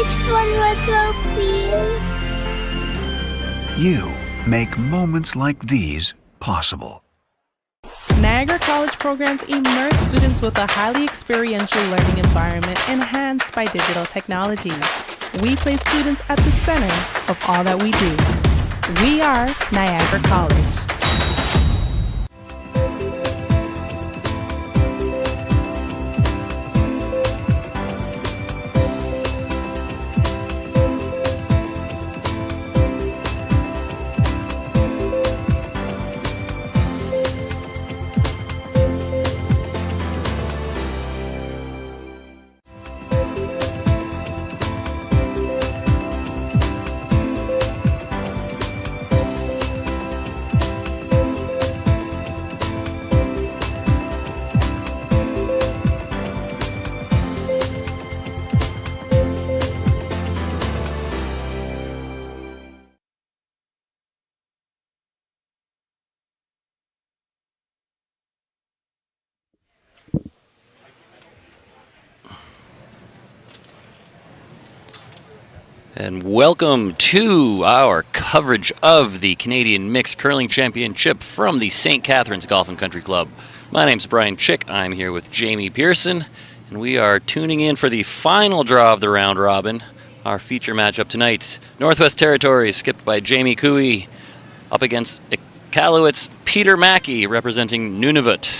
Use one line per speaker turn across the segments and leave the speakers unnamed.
just one more throw, please.
You make moments like these possible.
Niagara College programs immerse students with a highly experiential learning environment enhanced by digital technologies. We place students at the center of all that we do. We are Niagara College.
And welcome to our coverage of the Canadian Mixed Curling Championship from the St. Catharines Golf and Country Club. My name's Brian Chick. I'm here with Jamie Pearson, and we are tuning in for the final draw of the round robin. Our feature matchup tonight, Northwest Territories, skipped by Jamie Cooey, up against Iqaluit's Peter Mackey, representing Nunavut.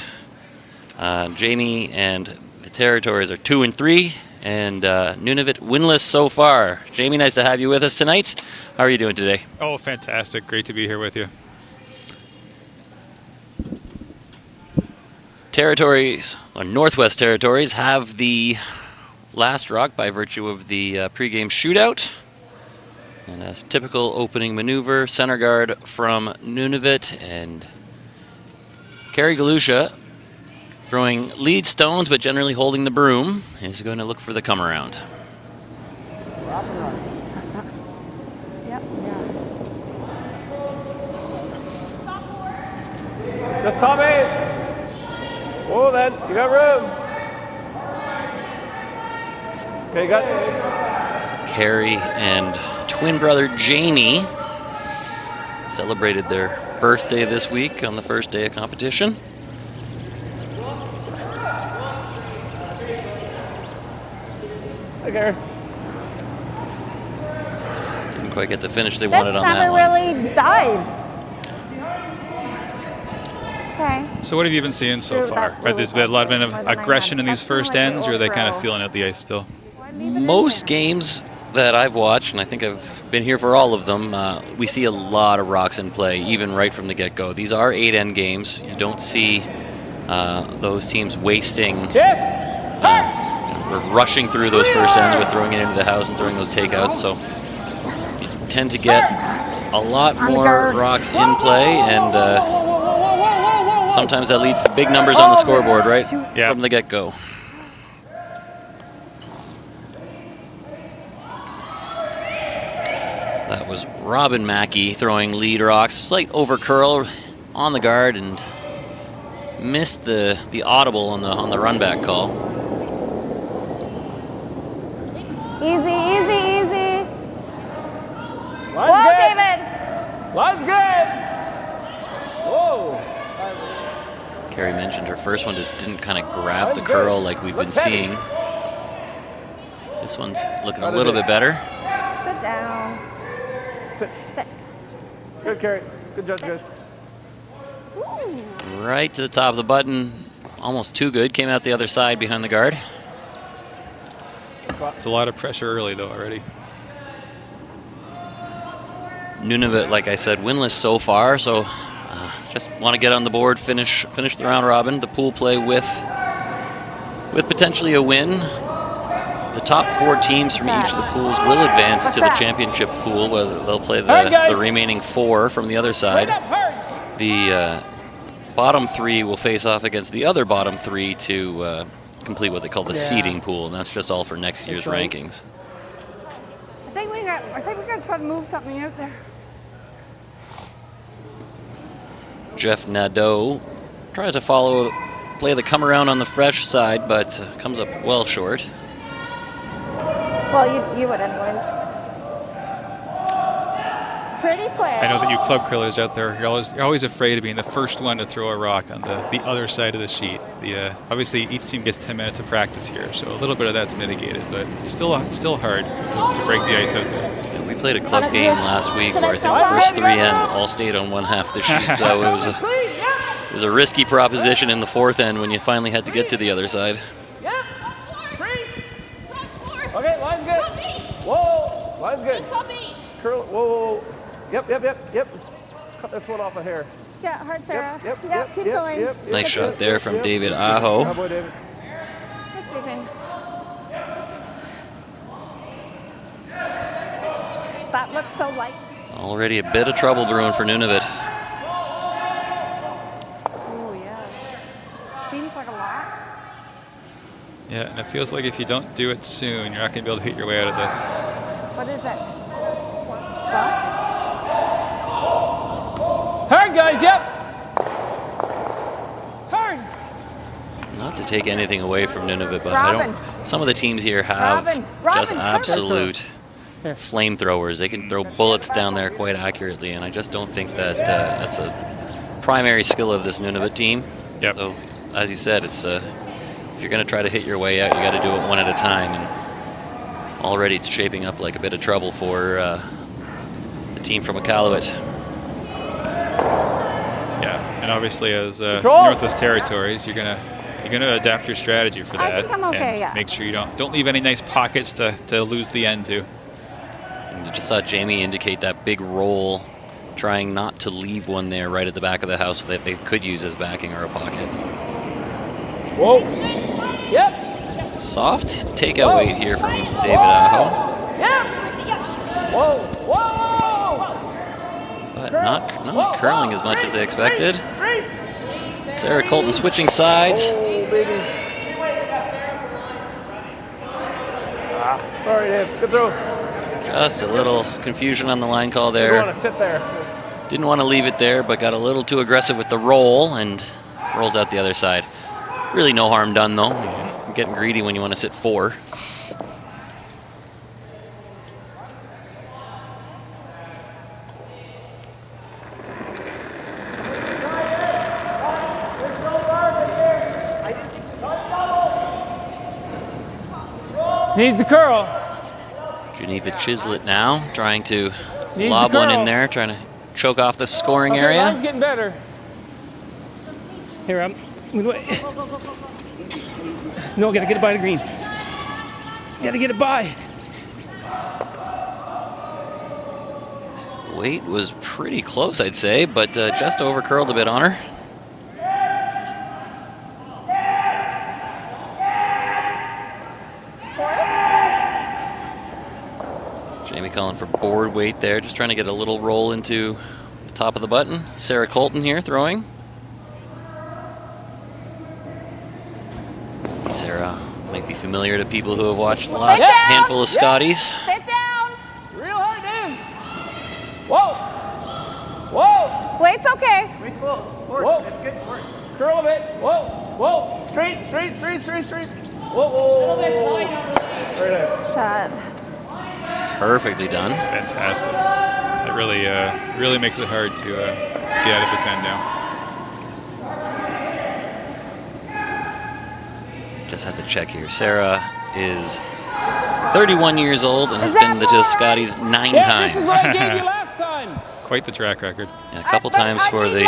Jamie and the Territories are 2-3. And Nunavut winless so far. Jamie, nice to have you with us tonight. How are you doing today?
Oh, fantastic. Great to be here with you.
Territories, or Northwest Territories, have the last rock by virtue of the pregame shootout. And as typical opening maneuver, center guard from Nunavut and Carrie Galusha, throwing lead stones, but generally holding the broom, is going to look for the come around.
Just top 8. Oh, then you got room. Okay, you got.
Carrie and twin brother Jamie celebrated their birthday this week on the first day of competition.
Okay.
Didn't quite get the finish they wanted on that
never
one.
really died. Okay.
So what have you been seeing so far? Are there's been a lot of aggression in these first ends, or are they kind of feeling out the ice still?
Most games that I've watched, and I think I've been here for all of them, we see a lot of rocks in play, even right from the get-go. These are 8-end games. You don't see those teams wasting, or rushing through those first ends with throwing it into the house and throwing those takeouts. So you tend to get a lot more rocks in play, and sometimes that leads to big numbers on the scoreboard, right?
Yeah.
From the get-go. That was Robin Mackey throwing lead rocks. Slight over curl on the guard and missed the audible on the run back call.
Easy, easy, easy.
Line's good.
David.
Line's good. Whoa.
Carrie mentioned her first one just didn't kind of grab the curl like we've been seeing. This one's looking a little bit better.
Sit down.
Sit.
Sit.
Good, Carrie. Good judge, guys.
Ooh.
Right to the top of the button. Almost too good. Came out the other side behind the guard.
It's a lot of pressure early, though, already.
Nunavut, like I said, winless so far, so just want to get on the board, finish the round robin. The pool play with potentially a win. The top 4 teams from each of the pools will advance to the championship pool, where they'll play the remaining 4 from the other side. The bottom 3 will face off against the other bottom 3 to complete what they call the seeding pool, and that's just all for next year's rankings.
I think we gotta try to move something out there.
Jeff Nadeau tries to play the come around on the fresh side, but comes up well short.
Well, you would anyways. Pretty quick.
I know that you club curlers out there, you're always afraid of being the first one to throw a rock on the other side of the sheet. Obviously, each team gets 10 minutes of practice here, so a little bit of that's mitigated, but still hard to break the ice out there.
Yeah, we played a club game last week where I think the first 3 ends all stayed on one half the sheet, so it was a risky proposition in the fourth end when you finally had to get to the other side.
Okay, line's good. Whoa, line's good. Curl, whoa. Yep. Let's cut this one off of here.
Yeah, hard, Sarah.
Yep,
keep going.
Nice shot there from David Aho.
Cowboy David.
That's easy. That looks so light.
Already a bit of trouble brewing for Nunavut.
Oh, yeah. Seems like a lot.
Yeah, and it feels like if you don't do it soon, you're not going to be able to hit your way out of this.
What is it?
Hard, guys, yep. Hard.
Not to take anything away from Nunavut, but
Robin.
some of the teams here have
Robin,
just
Robin,
absolute flamethrowers. They can throw bullets down there quite accurately, and I just don't think that that's a primary skill of this Nunavut team.
Yep.
So, as you said, it's if you're going to try to hit your way out, you got to do it one at a time. And already it's shaping up like a bit of trouble for the team from Iqaluit.
Yeah, and obviously as Northwest Territories, you're gonna adapt your strategy for that.
I think I'm okay,
and
yeah.
make sure you don't leave any nice pockets to lose the end to.
And you just saw Jamie indicate that big roll, trying not to leave one there right at the back of the house so that they could use as backing or a pocket.
Whoa. Yep.
Soft takeout weight here from David Aho.
Yep. Whoa.
But not curling as much as they expected. Sarah Colton switching sides.
Oh, baby. Sorry, Dave. Good throw.
Just a little confusion on the line call
You
there.
want to sit there.
Didn't want to leave it there, but got a little too aggressive with the roll and rolls out the other side. Really no harm done, though. You're getting greedy when you want to sit 4.
Needs to curl.
Geneva Chislett now trying to
Needs
lob
to
one
curl.
in there, trying to choke off the scoring
Okay,
area.
line's getting better.
Here, no, gotta get it by the green. Gotta get it by.
Weight was pretty close, I'd say, but just over curled a bit on her. Jamie calling for board weight there, just trying to get a little roll into the top of the button. Sarah Colton here throwing. Sarah might be familiar to people who have watched the last handful of Scotties.
Sit down.
Real hard in. Whoa.
Weight's okay.
Whoa. It's good. Curl a bit. Whoa. Straight. Whoa. Very nice.
Shot.
Perfectly done.
Fantastic. That really makes it hard to get out of this end now.
Just have to check here. Sarah is 31 years old and has been to the Scotties 9 times.
This is what I gave you last time.
Quite the track record.
Yeah, a couple times for the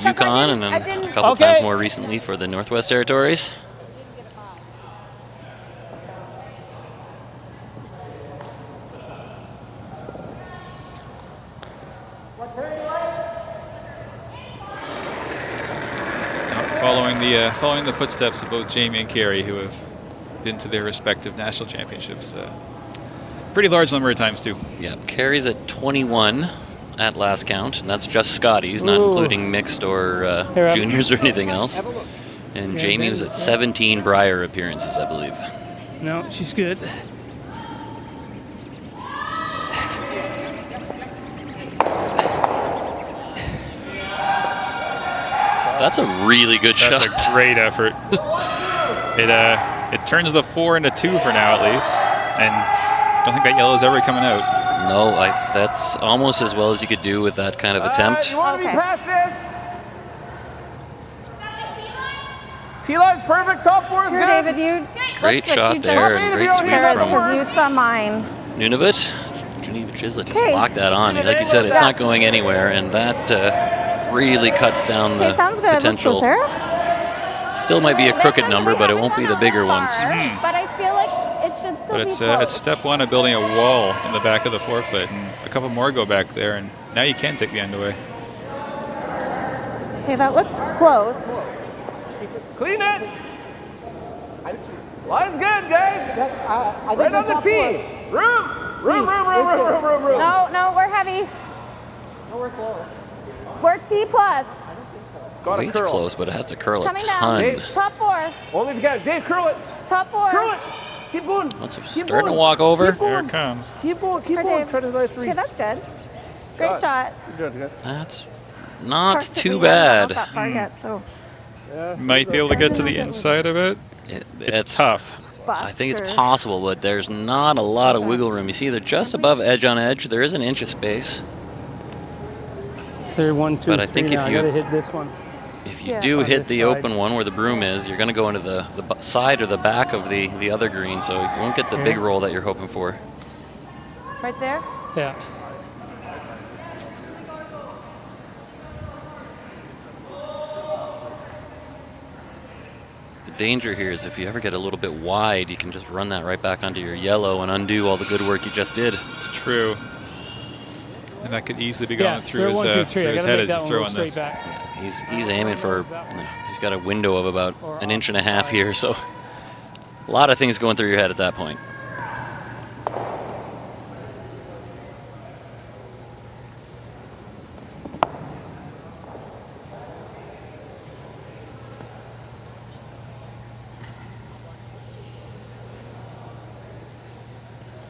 Yukon and then a couple times more recently for the Northwest Territories.
Following the footsteps of both Jamie and Carrie, who have been to their respective national championships pretty large number of times too.
Yeah, Carrie's at 21 at last count, and that's just Scotties, not including mixed or juniors or anything else. And Jamie was at 17 Brier appearances, I believe.
No, she's good.
That's a really good shot.
That's a great effort. It turns the 4 into 2 for now at least, and Don't think that yellow's ever coming out.
No, that's almost as well as you could do with that kind of attempt.
You want to be
Okay.
past this? T-line's perfect. Top 4 is
Here,
good.
David, you.
Great
looks like
shot
you
there,
just-
and great sweep
Sarah's
from
Kazoots on mine.
Nunavut. Geneva Chislett just
Okay.
locked that on. Like you said, it's not going anywhere, and that really cuts down the
Okay, sounds good. Let's go,
potential.
Sarah.
Still might be a crooked number, but it won't be the bigger ones.
But I feel like it should still
But
be
it's
close.
step 1 of building a wall in the back of the forefoot, and a couple more go back there, and now you can take the end away.
Okay, that looks close.
Clean it. Line's good, guys. Right on the tee. Room.
No, we're heavy. No, we're close. We're T plus.
Got a
Weight's
curl.
close, but it has to curl a
Coming
ton.
down. Top 4.
Only if you can. Dave, curl it.
Top 4.
Curl it. Keep going.
Once it's
Keep
starting to
going.
walk over,
Keep
Here
going.
it comes.
Keep going. Keep
For
going.
Dave.
Try to nice 3.
Okay, that's good. Great shot.
Good job, guys.
that's not
Of course,
too
we haven't
bad.
gone that far yet, so
Might be able to get to the inside of it. It's tough.
I think it's
Buster.
possible, but there's not a lot of wiggle room. You see, they're just above edge on edge. There is an inch of space.
There, 1, 2,
But I
3
think if
now.
you-
I gotta hit this one.
If you
Yeah.
do
On
hit
this
the
side.
open one where the broom is, you're going to go into the side or the back of the other green, so you won't get the big
Here.
roll that you're hoping for.
right there.
Yeah.
The danger here is if you ever get a little bit wide, you can just run that right back onto your yellow and undo all the good work you just did.
It's true. And that could easily be going
Yeah,
through
they're
his,
1, 2, 3.
through
I
his
gotta
head
make
as
that
he's
one
throwing
go
this.
straight back.
He's aiming for, he's got a window of about an inch and a half here, so a lot of things going through your head at that point.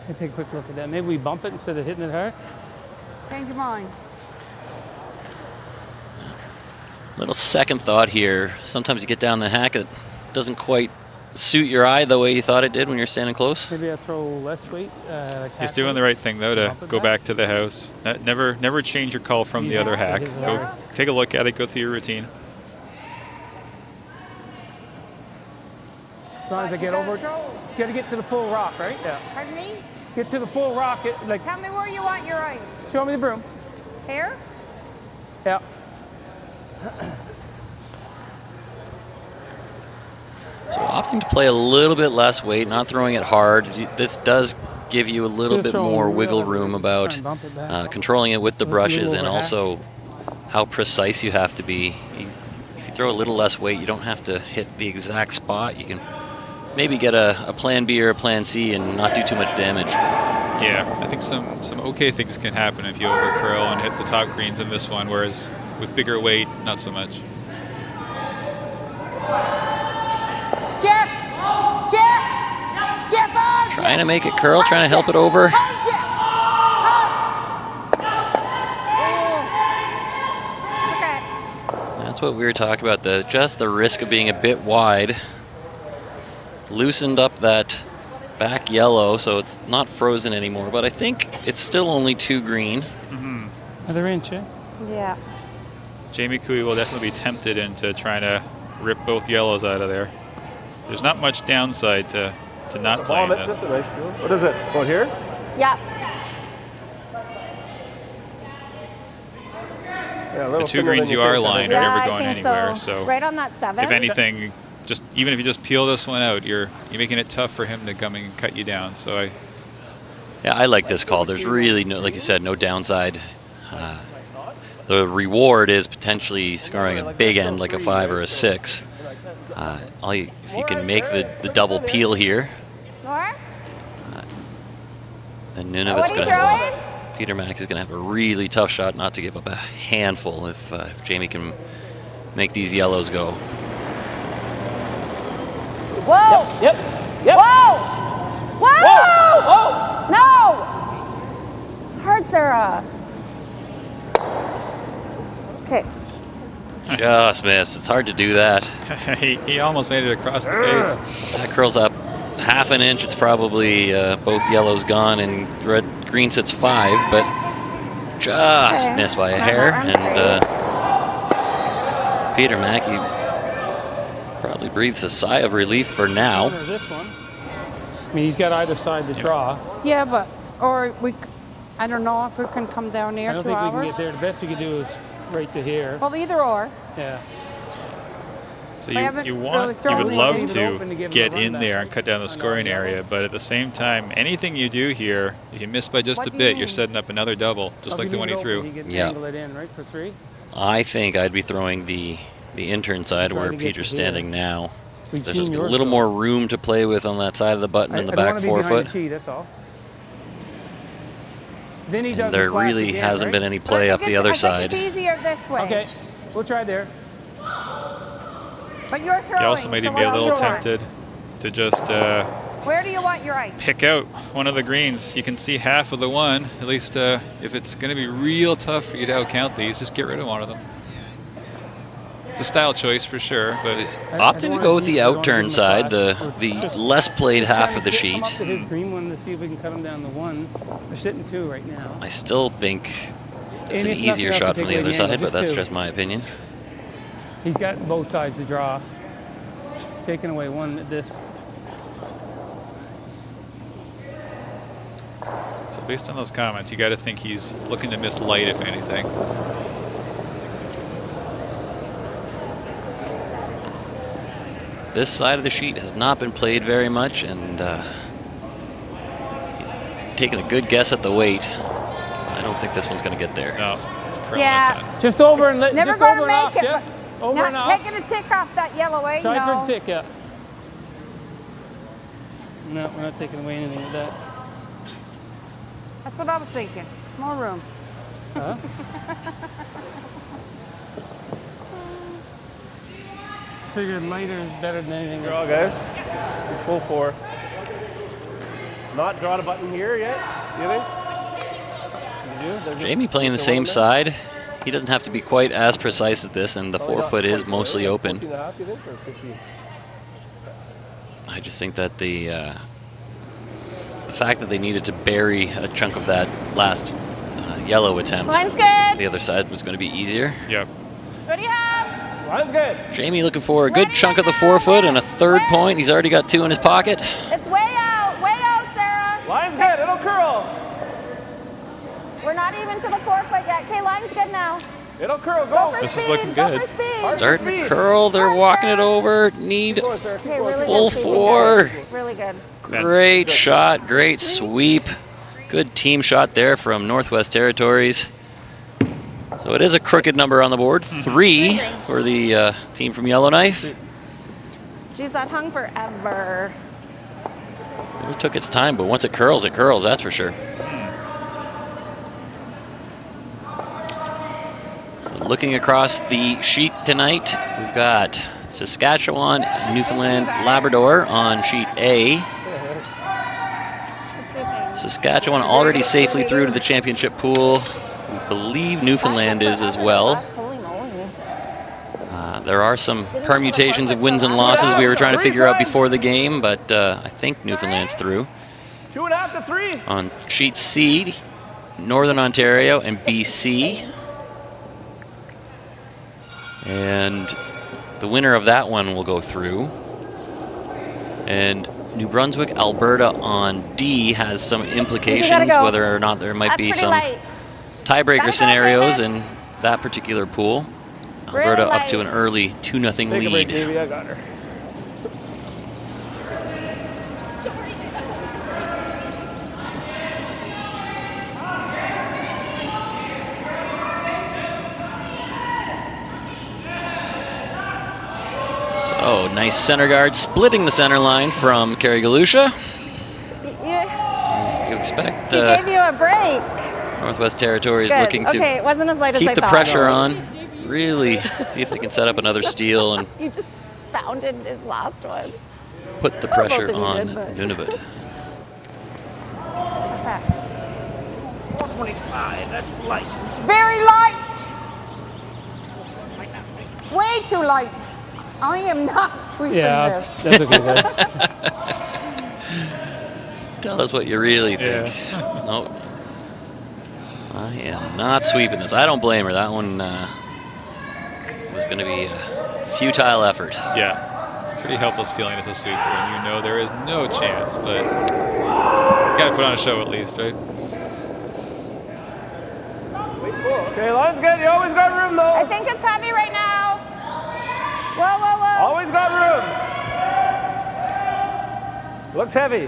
Let's take a quick look at that. Maybe we bump it instead of hitting it hard.
Change your mind.
Little second thought here. Sometimes you get down the hack, it doesn't quite suit your eye the way you thought it did when you're standing close.
Maybe I throw less weight. Like
He's
half
doing
weight.
the right thing though to
Bump it
go
back.
back to the house. Never change your call from the
Yeah,
other hack.
it is
Go
hard.
take a look at it. Go through your routine.
As long as I get over, you gotta get to the full rock, right? Yeah.
Pardon me?
Get to the full rock. Like,
Tell me where you want your ice.
show me the broom.
Here?
Yeah.
So opting to play a little bit less weight, not throwing it hard. This does give you a little
Should've
bit
thrown
more
real
wiggle
hard.
room
Try
about
and bump it back.
controlling it with the
Let's do a
brushes
little
and
over half.
also how precise you have to be. If you throw a little less weight, you don't have to hit the exact spot. You can maybe get a plan B or a plan C and not do too much damage.
Yeah, I think some okay things can happen if you over curl and hit the top greens in this one, whereas with bigger weight, not so much.
Jeff! Jeff! Jeff on!
Trying to make it curl, trying to help it over.
Hard, Jeff! Hard! Okay.
That's what we were talking about, just the risk of being a bit wide. Loosened up that back yellow, so it's not frozen anymore, but I think it's still only 2 green.
Another inch, yeah?
Yeah.
Jamie Cooey will definitely be tempted into trying to rip both yellows out of there. There's not much downside to not playing
Bomb it.
this.
That's a nice deal. What is it? Going here?
Yeah.
Yeah, a
The
little
2
thinner
greens
than
you
think,
are
I
lined
think.
are never
I
going
think
anywhere.
so.
So
Right on that 7.
if anything, just even if you just peel this one out, you're making it tough for him to come and cut you down. So
Yeah, I like this call. There's really, no, like you said, no downside. The reward is potentially scoring a big end like a 5 or a 6. If you can make the double peel here,
More?
then
What
Nunavut's
are
going
you
to have
throwing?
Peter Mack is going to have a really tough shot not to give up a handful if Jamie can make these yellows go.
Whoa!
Yep.
Whoa! Whoa!
Whoa!
No! Hard, Sarah. Okay.
Just missed. It's hard to do that.
he almost made it across the face.
That curls up. half an inch, it's probably both yellows gone, and green sits 5, but just missed by a hair. And Peter Mackey probably breathes a sigh of relief for now.
This one. I mean, he's got either side to draw.
Yeah, but, or I don't know if we can come down there.
I don't think we can get there. The best we can do is right to here.
Well, either or.
Yeah.
So you would love to get in there and cut down the scoring area, but at the same time, anything you do here, if you miss by just a bit, you're setting up another double, just like the one he threw.
Yeah. It in, right, for 3?
I think I'd be throwing the intern side where Peter's standing now. There's a little more room to play with on that side of the button in the back 4 foot.
That's all. Then he
and there really hasn't been any play up the other side.
It's easier this way.
Okay, we'll try there.
But you're throwing.
You also might even be a little tempted to just
where do you want your ice?
Pick out one of the greens. You can see half of the one. At least if it's going to be real tough for you to outcount these, just get rid of one of them. It's a style choice for sure, but
opting to go with the outturn side, the less played half of the sheet.
Up to his green one to see if we can cut him down to 1. They're sitting 2 right now.
I still think it's an easier shot from the other side, but that's just my opinion.
He's got both sides to draw. Taking away one at this.
So based on those comments, you got to think he's looking to miss light, if anything.
This side of the sheet has not been played very much, and he's taking a good guess at the weight. I don't think this one's going to get there.
No.
Yeah.
Just over and
never
just
gonna
over
make it.
Yeah. Over
not
and off.
taking a tick off that yellow way.
Try
No.
for the tick, yeah. No, we're not taking away anything with that.
That's what I was thinking. More room.
Huh? Figured lighter is better than anything.
Draw, guys. Full 4. Not drawn a button here yet. You think?
Jamie playing the same side. He doesn't have to be quite as precise as this, and the 4 foot is mostly open. I just think that the fact that they needed to bury a chunk of that last yellow attempt,
Line's good.
the other side was going to be easier.
Yep.
What do you have?
Line's good.
Jamie looking for a good chunk of the 4 foot and a 3rd point. He's already got 2 in his pocket.
It's way out, Sarah.
Line's good. It'll curl.
We're not even to the 4 foot yet. Okay, line's good now.
It'll curl. Go.
For
This
speed.
is looking
Go
good.
for speed.
Starting to curl. They're walking it over. Need
Okay, really
full
good,
4.
Really good.
Great shot. Great sweep. Good team shot there from Northwest Territories. So it is a crooked number on the board. 3 for the team from Yellowknife.
Geez, that hung forever.
Really took its time, but once it curls, that's for sure. Looking across the sheet tonight, we've got Saskatchewan, Newfoundland, Labrador on sheet A. Saskatchewan already safely through to the championship pool. We believe Newfoundland is as well.
Holy moly.
There are some permutations of wins and losses we were trying to figure out before the game, but I think Newfoundland's through.
2.5 to 3.
On sheet C, Northern Ontario and BC. And the winner of that one will go through. And New Brunswick, Alberta on D has some implications, whether or not there might be some tiebreaker scenarios in that particular pool. Alberta up to an early 2-0
Take a break,
lead.
baby. I got her.
Oh, nice center guard splitting the center line from Carrie Galusha. You expect
He gave you a break.
Northwest Territories
Good.
looking to
Okay, it wasn't as light as I
keep the
thought.
pressure on, really see if they can set up another steal and
You just founded his last one.
put the pressure
that he
on
did, but-
Nunavut.
425. That's light.
Very light. Way too light. I am not sweeping
Yeah,
this.
that's okay, guys.
Tell us what you really think.
Yeah.
Nope. I am not sweeping this. I don't blame her. That one was going to be a futile effort.
Yeah. Pretty helpless feeling as a sweeper, and you know there is no chance, but you got to put on a show at least, right?
Okay, line's good. You always got room, though.
I think it's heavy right now. Whoa, whoa, whoa.
Always got room. Looks heavy.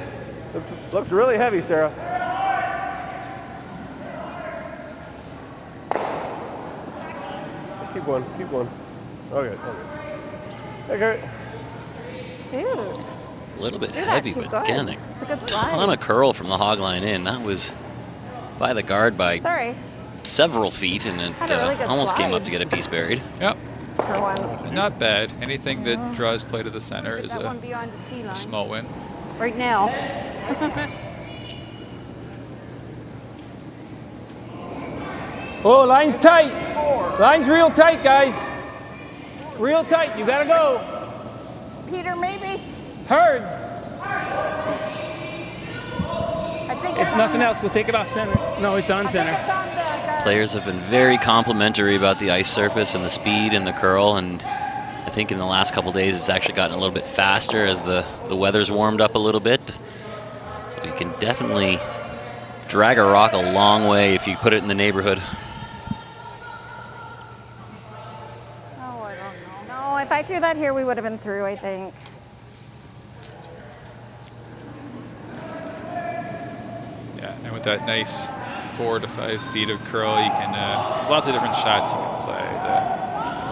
Looks really heavy, Sarah. Keep going, keep going. Okay, okay.
Dude.
A little bit
You're
heavy,
actually
but
good.
again,
It's a good
a ton
slide.
of curl from the hog line in. That was by the guard by
Sorry.
several feet, and it
Had a really good
almost came up
slide.
to get a piece buried.
Yep.
For one.
Not bad. Anything that draws play to the center is
That one
a
beyond the tee line.
small win.
Right now.
Oh, line's tight. Line's real tight, guys. Real tight. You gotta go.
Peter, maybe.
Hard.
I think
If nothing else, we'll take it off center. No, it's on center.
It's on the guard.
Players have been very complimentary about the ice surface and the speed and the curl, and I think in the last couple days it's actually gotten a little bit faster as the weather's warmed up a little bit. So you can definitely drag a rock a long way if you put it in the neighborhood.
Oh, I don't know. No, if I threw that here, we would have been through, I think.
Yeah, and with that nice 4 to 5 feet of curl, you can. There's lots of different shots you can play.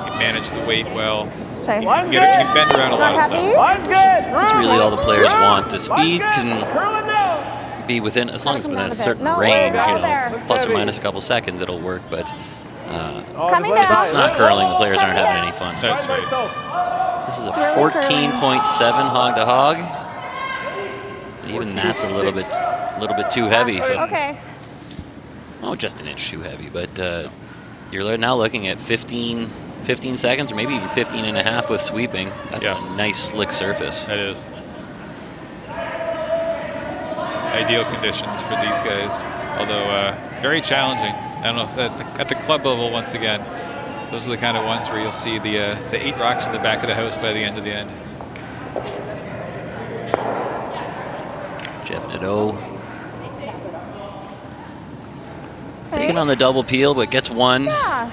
You can manage the weight well.
Sorry.
You can bend around a lot of
Heavy?
stuff.
Line's good.
That's really all the players want. The speed
Line's good.
can
Curl it down.
be within, as long as it's within a certain
No,
range,
we're
you
all there.
know, plus or
Heavy.
minus a couple seconds, it'll work. But
Oh,
coming
just let it
down.
if it's not curling, the players aren't having any fun.
That's right.
This is a
Really
14.7 hog to hog. Even that's a little bit too heavy. So,
Okay.
oh, just an inch too heavy. But you're now looking at 15 seconds, or maybe even 15 and a half with sweeping. That's
Yeah.
a nice slick surface.
That is. It's ideal conditions for these guys, although very challenging. I don't know if at the club level, once again, those are the kind of ones where you'll see the 8 rocks in the back of the house by the end of the end.
Jeff Nadeau taking on the double peel, but gets one.
Yeah.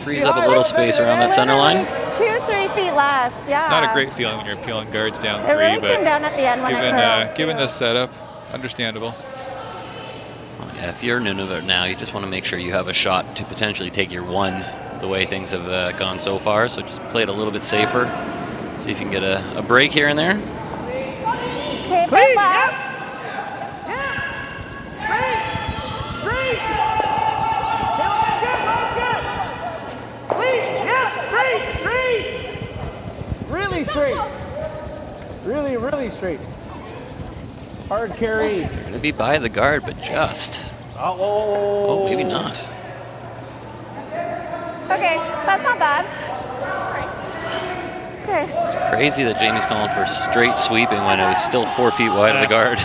Frees up a little space around that center line.
2-3 feet less. Yeah.
It's not a great feeling when you're peeling guards down
It
3,
really
but
came down at the end when it curled.
given this setup, understandable.
Well, yeah, if you're Nunavut now, you just want to make sure you have a shot to potentially take your one the way things have gone so far. So just play it a little bit safer. See if you can get a break here and there.
Okay, big left.
Really straight. Really, really straight. Hard carry.
You're going to be by the guard, but just.
Oh,
Oh, maybe not.
Okay, that's not bad. Okay.
It's crazy that Jamie's calling for straight sweeping when it was still 4 feet wide of the guard.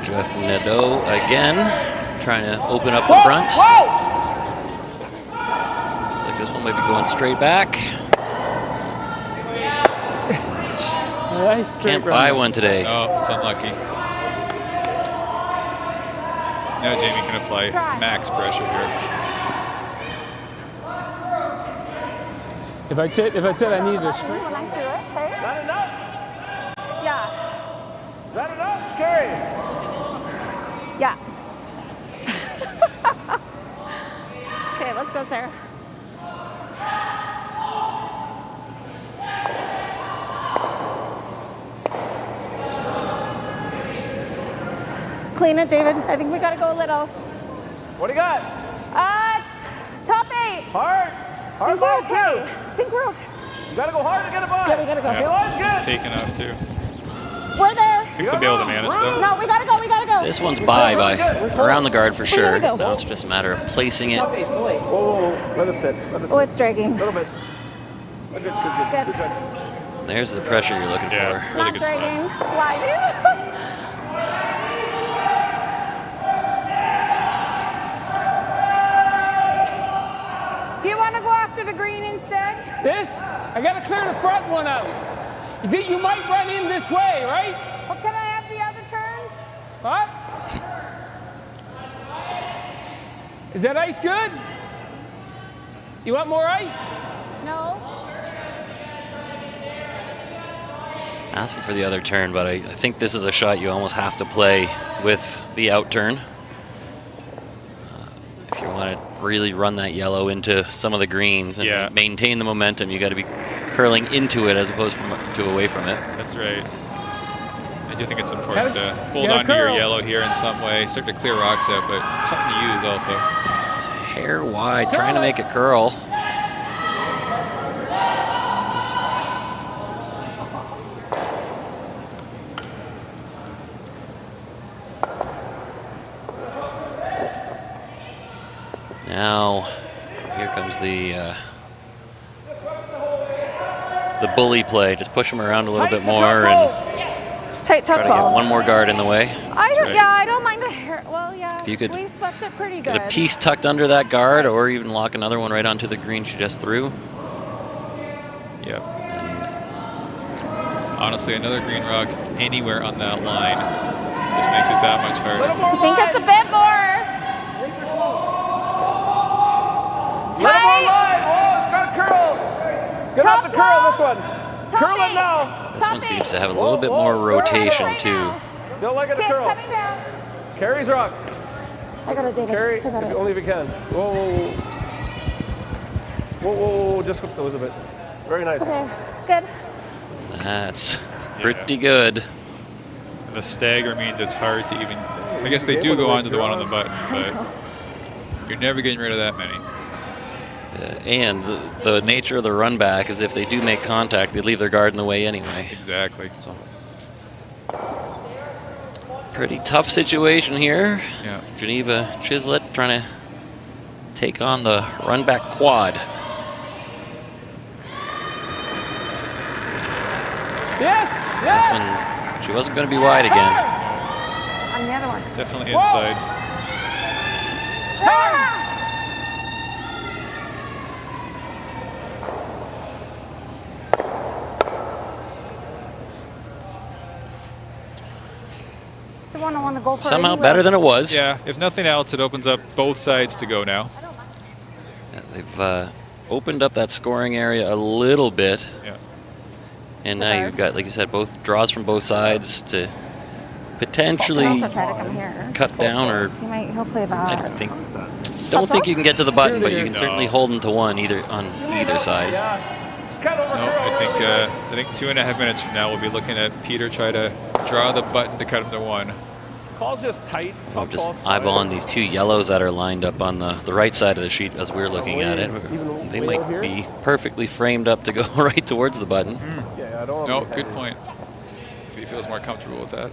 Jeff Nadeau again, trying to open up the front. Looks like this one might be going straight back.
Nice straight
Can't
run.
buy one today.
Oh, it's unlucky. Now Jamie can apply max pressure here.
If I said I needed a straight.
When I threw it, okay?
That enough?
Yeah.
Is that enough? Carry.
Yeah. Okay, let's go, Sarah. Clean it, David. I think we gotta go a little.
What do you got?
Top 8.
Hard.
I
Hard
think we're
ball
okay.
too.
I think we're okay.
You gotta go hard to get it by.
Yeah, we gotta go.
Okay, line's
He's
good.
taking off too.
We're there.
I think they'll be able to manage though.
No, we gotta go. We gotta go.
This one's by around the guard for sure.
go.
Now it's just a matter of placing it.
Whoa, whoa, whoa. Let it sit. Let it sit.
Oh, it's dragging.
A little bit. Good, good, good,
Good.
good.
There's the pressure you're looking
Yeah,
for.
really
Not
good spot.
dragging. Sliding. Do you want to go after the green instead?
This? I gotta clear the front one out. You think you might run in this way, right?
Well, can I have the other turn?
What? Is that ice good? You want more ice?
No.
Asking for the other turn, but I think this is a shot you almost have to play with the out turn. If you want to really run that yellow into some of the greens and maintain the momentum, you got to be curling into it as opposed to away from it.
That's right. I do think it's important to hold on to your yellow here in some way, start to clear rocks out, but something to use also.
It's hair wide, trying to make it curl. Now, here comes the bully play. Just push him around a little bit more and
Tight top
try to get one more guard in the way.
Yeah, I don't mind a hair. Well, yeah.
If you could
we swept it pretty good.
Get a piece tucked under that guard, or even lock another one right onto the green she just threw.
Yep. Honestly, another green rock anywhere on that line just makes it that much harder.
I think it's a bit more.
Little more line. Whoa, it's got to curl. Get off the curl, this one. Curl it now.
This one seems to have a little bit more rotation, too.
Still like it to
Okay,
curl.
coming down.
Carry's rock.
I got it, David.
Carry,
I got it.
only if you can. Whoa, whoa, whoa. Whoa, whoa, whoa. Just hook those a bit. Very nice.
Okay, good.
That's pretty good.
The stagger means it's hard to even, I guess they do go onto the one on the button, but you're never getting rid of that many.
And the nature of the run back is if they do make contact, they leave their guard in the way anyway.
Exactly.
So, pretty tough situation here.
Yeah.
Geneva Chislett trying to take on the run back quad.
Yes,
This
yes.
one, she wasn't going to be wide again.
On the other one.
Definitely inside.
Ah! It's the one I want to go for.
Somehow
anyway.
better than it was.
Yeah, if nothing else, it opens up both sides to go now.
Yeah, they've opened up that scoring area a little bit.
Yeah.
And now you've got, like you said, both draws from both sides to potentially
You can also try to come here.
cut down, or
He'll play that.
don't think you can get to the button, but you can
No.
certainly hold into one on either side.
No, I think 2.5 minutes from now we'll be looking at Peter try to draw the button to cut him to one.
Ball's just tight.
I'm just eyeballing these two yellows that are lined up on the right side of the sheet as we're looking at it. They might be perfectly framed up to go right towards the button.
Yeah, I don't
No,
want to
good point. If he feels more comfortable with that.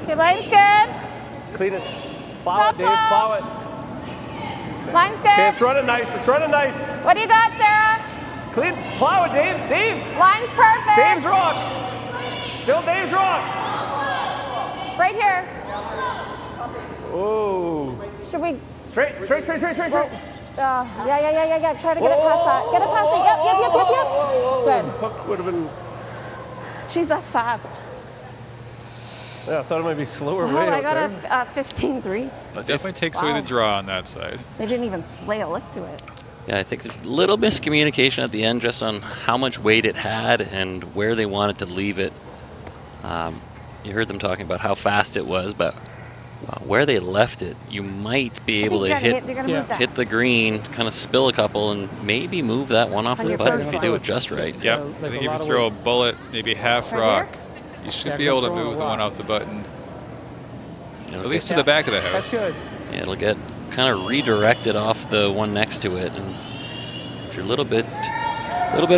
Okay, line's good.
Clean it. Plow it, Dave. Plow it.
Line's
Okay,
good.
it's running nice. It's running nice.
What do you got, Sarah?
Clean. Plow it, Dave. Dave.
Line's perfect.
Dave's rock. Still Dave's rock.
Right here.
Oh.
Should we?
Straight. Yeah.
Try to get it past that. Get it past it. Yep. Good.
Hook would have been.
Jeez, that's fast.
Yeah, I thought it might be slower.
Oh,
way
I
out
got
there.
a 15-3.
That definitely takes away the draw on that side.
They didn't even lay a lick to it.
Yeah, I think there's a little miscommunication at the end just on how much weight it had and where they wanted to leave it. You heard them talking about how fast it was, but where they left it, you might be able to hit the green, kind of spill a couple, and maybe move that one off the button if you do it just right.
Yep. I think if you throw a bullet, maybe half rock, you should be able to move the one off the button. At least to the back of the
That's
house.
good.
Yeah, it'll get kind of redirected off the one next to it, and if you're a little bit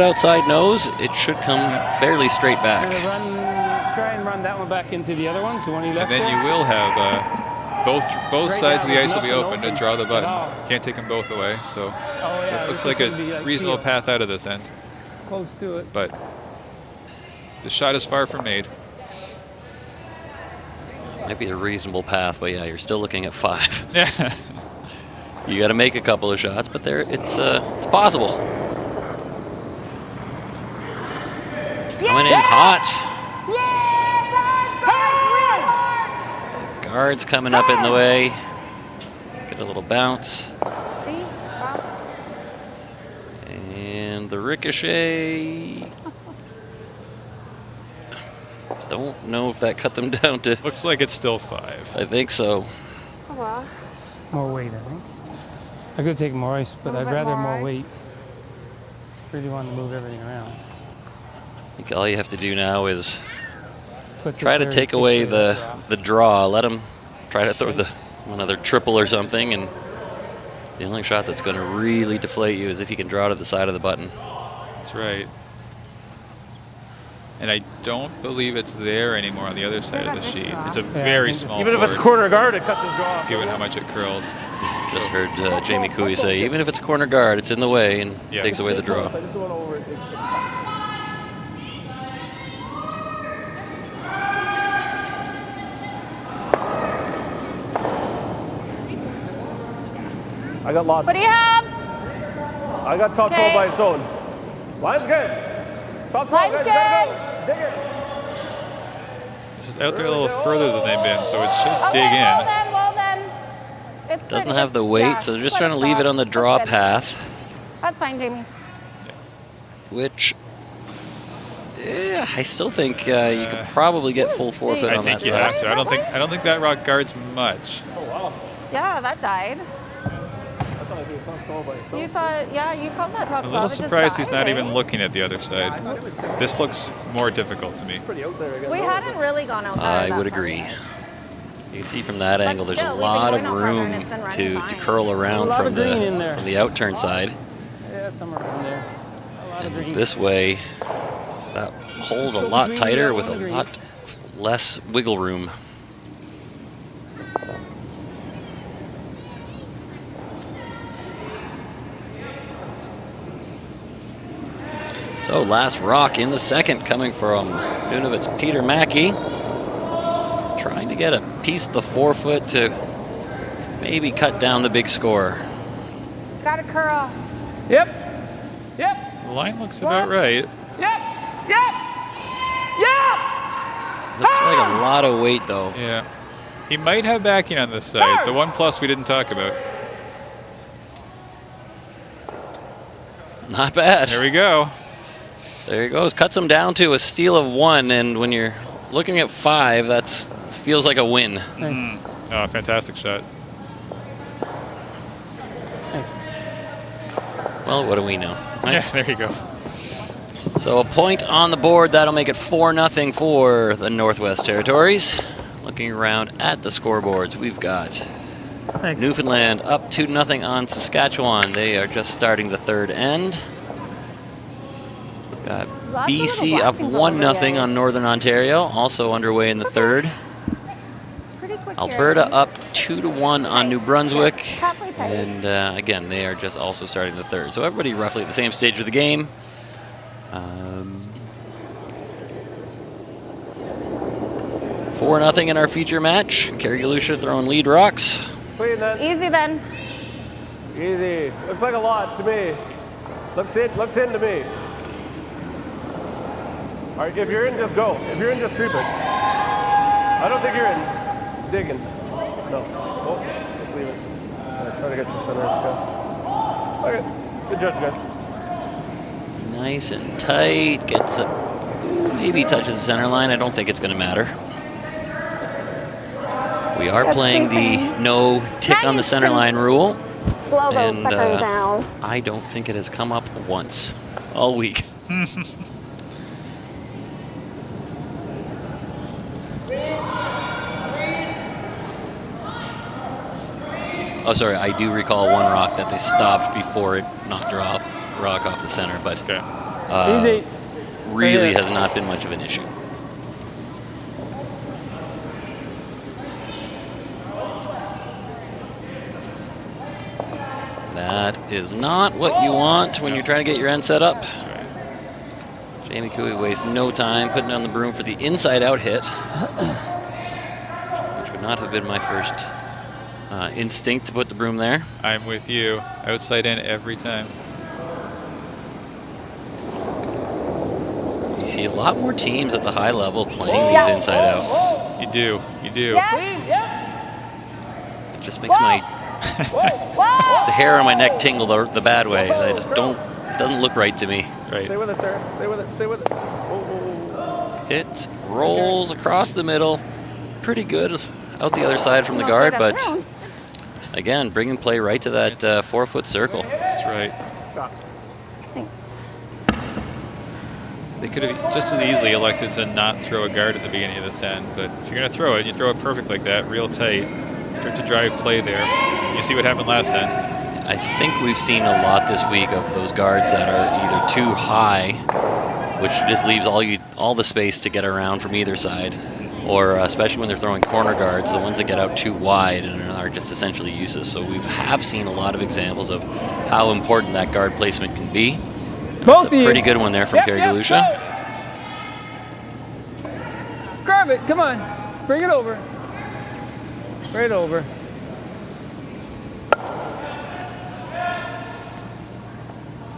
outside nose, it should come fairly straight back.
Try and run that one back into the other ones, the one you left.
And then you will have both
Right
sides
now,
of the ice will
there's
be
nothing
open to
open
draw the button.
at all.
Can't take them both away, so
yeah,
it looks
this
like
is gonna be
a reasonable
ideal.
path out of this end.
Close to it.
But the shot is far from made.
Might be a reasonable path, but yeah, you're still looking at 5.
Yeah.
You got to make a couple of shots, but it's possible. Coming in hot. Guards coming up in the way. Get a little bounce. And the ricochet. Don't know if that cut them down to.
Looks like it's still 5.
I think so.
More weight, I think. I could take more ice, but I'd rather more weight. Really want to move everything around.
I think all you have to do now is
Puts it
try to
very
take away
fixated.
the draw. Let them try to throw another triple or something, and the only shot that's going to really deflate you is if you can draw to the side of the button.
That's right. And I don't believe it's there anymore on the other side of the sheet. It's a very small
Even if it's
board,
corner guard, it cuts his draw.
given how much it curls.
Just heard Jamie Cooey say, even if it's a corner guard, it's in the way and
Yeah.
takes away the draw.
I just went over it. I got lots.
What do you have?
I got top 12
Okay.
by its own. Line's good. Top 12,
Line's
guys, gotta go. Dig it.
This is out there a little further than they've been, so it should dig
Okay, well
in.
then. It's
Doesn't
good.
have the weight, so they're just trying to leave it on the draw
That's good.
path,
That's fine, Jamie.
which I still think you could probably get full forfeit
I
on
think
that
you
side.
have to. I don't think that rock guards much.
Yeah, that died.
I thought I did top 12 by itself.
You thought, yeah, you called that top 12.
A little
it just
surprised he's
died,
not
eh?
even looking at the other side. This looks more difficult to me.
Pretty out there again.
We hadn't really gone out there.
I
that
would
far
agree.
yet.
You can see from that angle, there's a
still, we've been
lot of
going out farther and
room
it's been running
to
fine.
curl around
A lot
from
of green in there.
the outturn side.
Yeah, somewhere around there. A lot of green.
This way, that hole's a lot tighter with a lot less wiggle room. So last rock in the second coming from Nunavut's Peter Mackey. Trying to get a piece of the 4 foot to maybe cut down the big score.
Got a curl.
Yep. Yep.
The line looks about right.
Yep. Yep. Yep.
Looks like a lot of weight though.
Yeah. He might have backing on this side. The 1+ we didn't talk about.
Not bad.
There we go.
There he goes. Cuts him down to a steal of 1, and when you're looking at 5, that feels like a win.
Nice.
Oh, fantastic shot.
Well, what do we know? Right?
Yeah, there you go.
So a point on the board. That'll make it 4-0 for the Northwest Territories. Looking around at the scoreboards, we've got
Thanks.
Newfoundland up 2-0 on Saskatchewan. They are just starting the third end. Got
Lots of
BC
little
up
blockings all over the
1-0
ice.
on Northern Ontario, also underway in the third.
It's pretty quick
Alberta
here.
up 2-1 on New Brunswick.
Can't play tight.
And again, they are just also starting the third. So everybody roughly at the same stage of the game. 4-0 in our feature match. Kerry Galusha throwing lead rocks.
Clean then.
Easy then.
Easy. Looks like a lot to me. Looks in to me. All right, if you're in, just go. If you're in, just sweep it. I don't think you're in. Digging. No. Oh, just leave it. Try to get to center. Okay. Good judge, guys.
Nice and tight. Gets maybe touches the center line. I don't think it's going to matter. We are playing the no tick on the center line rule.
Blow those
And
suckers down.
I don't think it has come up once all week. Oh, sorry, I do recall one rock that they stopped before it knocked her off, rock off the center, but
Easy.
really has not been much of an issue. That is not what you want when you're trying to get your end set up. Jamie Cooey wastes no time putting on the broom for the inside-out hit, which would not have been my first instinct to put the broom there.
I'm with you. Outside in every time.
You see a lot more teams at the high level playing these inside-out.
You do. You do.
It just makes my the hair on my neck tingle the bad way. I just don't. It doesn't look right to me.
Right.
Stay with it, sir. Stay with it. Stay with it.
Hit rolls across the middle, pretty good out the other side from the guard, but again, bringing play right to that 4-foot circle.
That's right. They could have just as easily elected to not throw a guard at the beginning of this end, but if you're going to throw it, you throw it perfect like that, real tight. Start to drive play there. You see what happened last end.
I think we've seen a lot this week of those guards that are either too high, which just leaves all the space to get around from either side, or especially when they're throwing corner guards, the ones that get out too wide and are just essentially useless. So we have seen a lot of examples of how important that guard placement can be. That's a pretty good one there from Kerry Galusha.
Grab it, come on. Bring it over. Right over.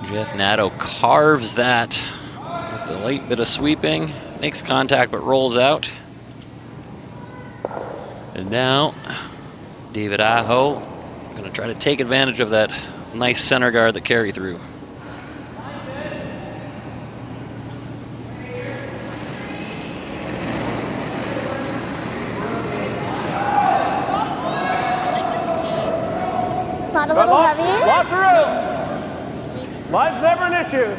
Jeff Natto carves that with a light bit of sweeping, makes contact but rolls out. And now David Aho going to try to take advantage of that nice center guard that Kerry threw.
It's not a little heavy.
Lots of room. Line's never an issue.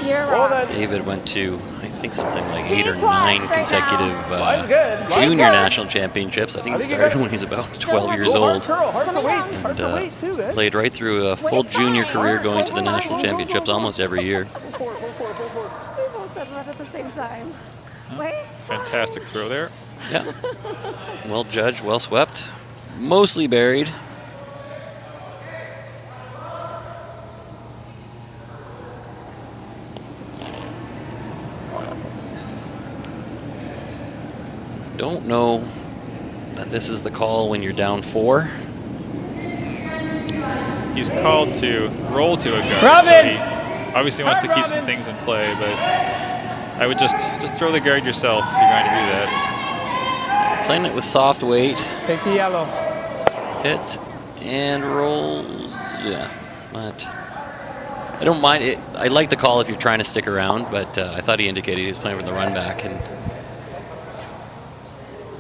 You're right.
David went to, I think, something like 8 or 9 consecutive
Line's
junior
good.
national championships. I think he started when he was about 12 years old.
Hard to wait.
And
Hard to wait too, guys.
played right through a full junior career, going to the national championships almost every year.
We both said that at the same time. Wait.
Fantastic throw there.
Yeah. Well judged, well swept. Mostly buried. Don't know that this is the call when you're down 4.
He's called to roll to a guard,
Robin!
so he obviously wants to keep some things in play, but I would just throw the guard yourself if you're going to do that.
Playing it with soft weight.
Take the yellow.
Hit and rolls. Yeah, but I don't mind it. I like the call if you're trying to stick around, but I thought he indicated he was playing with the run back, and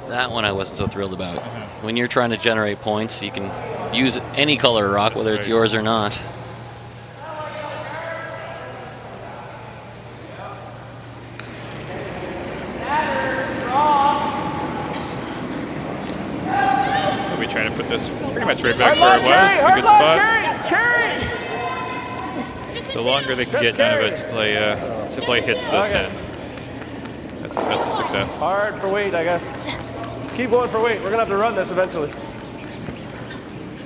that one I wasn't so thrilled about. When you're trying to generate points, you can use any color rock, whether it's yours or not.
So we try to put this pretty much right back where it was. It's a good spot. The longer they can get out of it to play hits this end, that's a success.
Hard for weight, I guess. Keep going for weight. We're gonna have to run this eventually.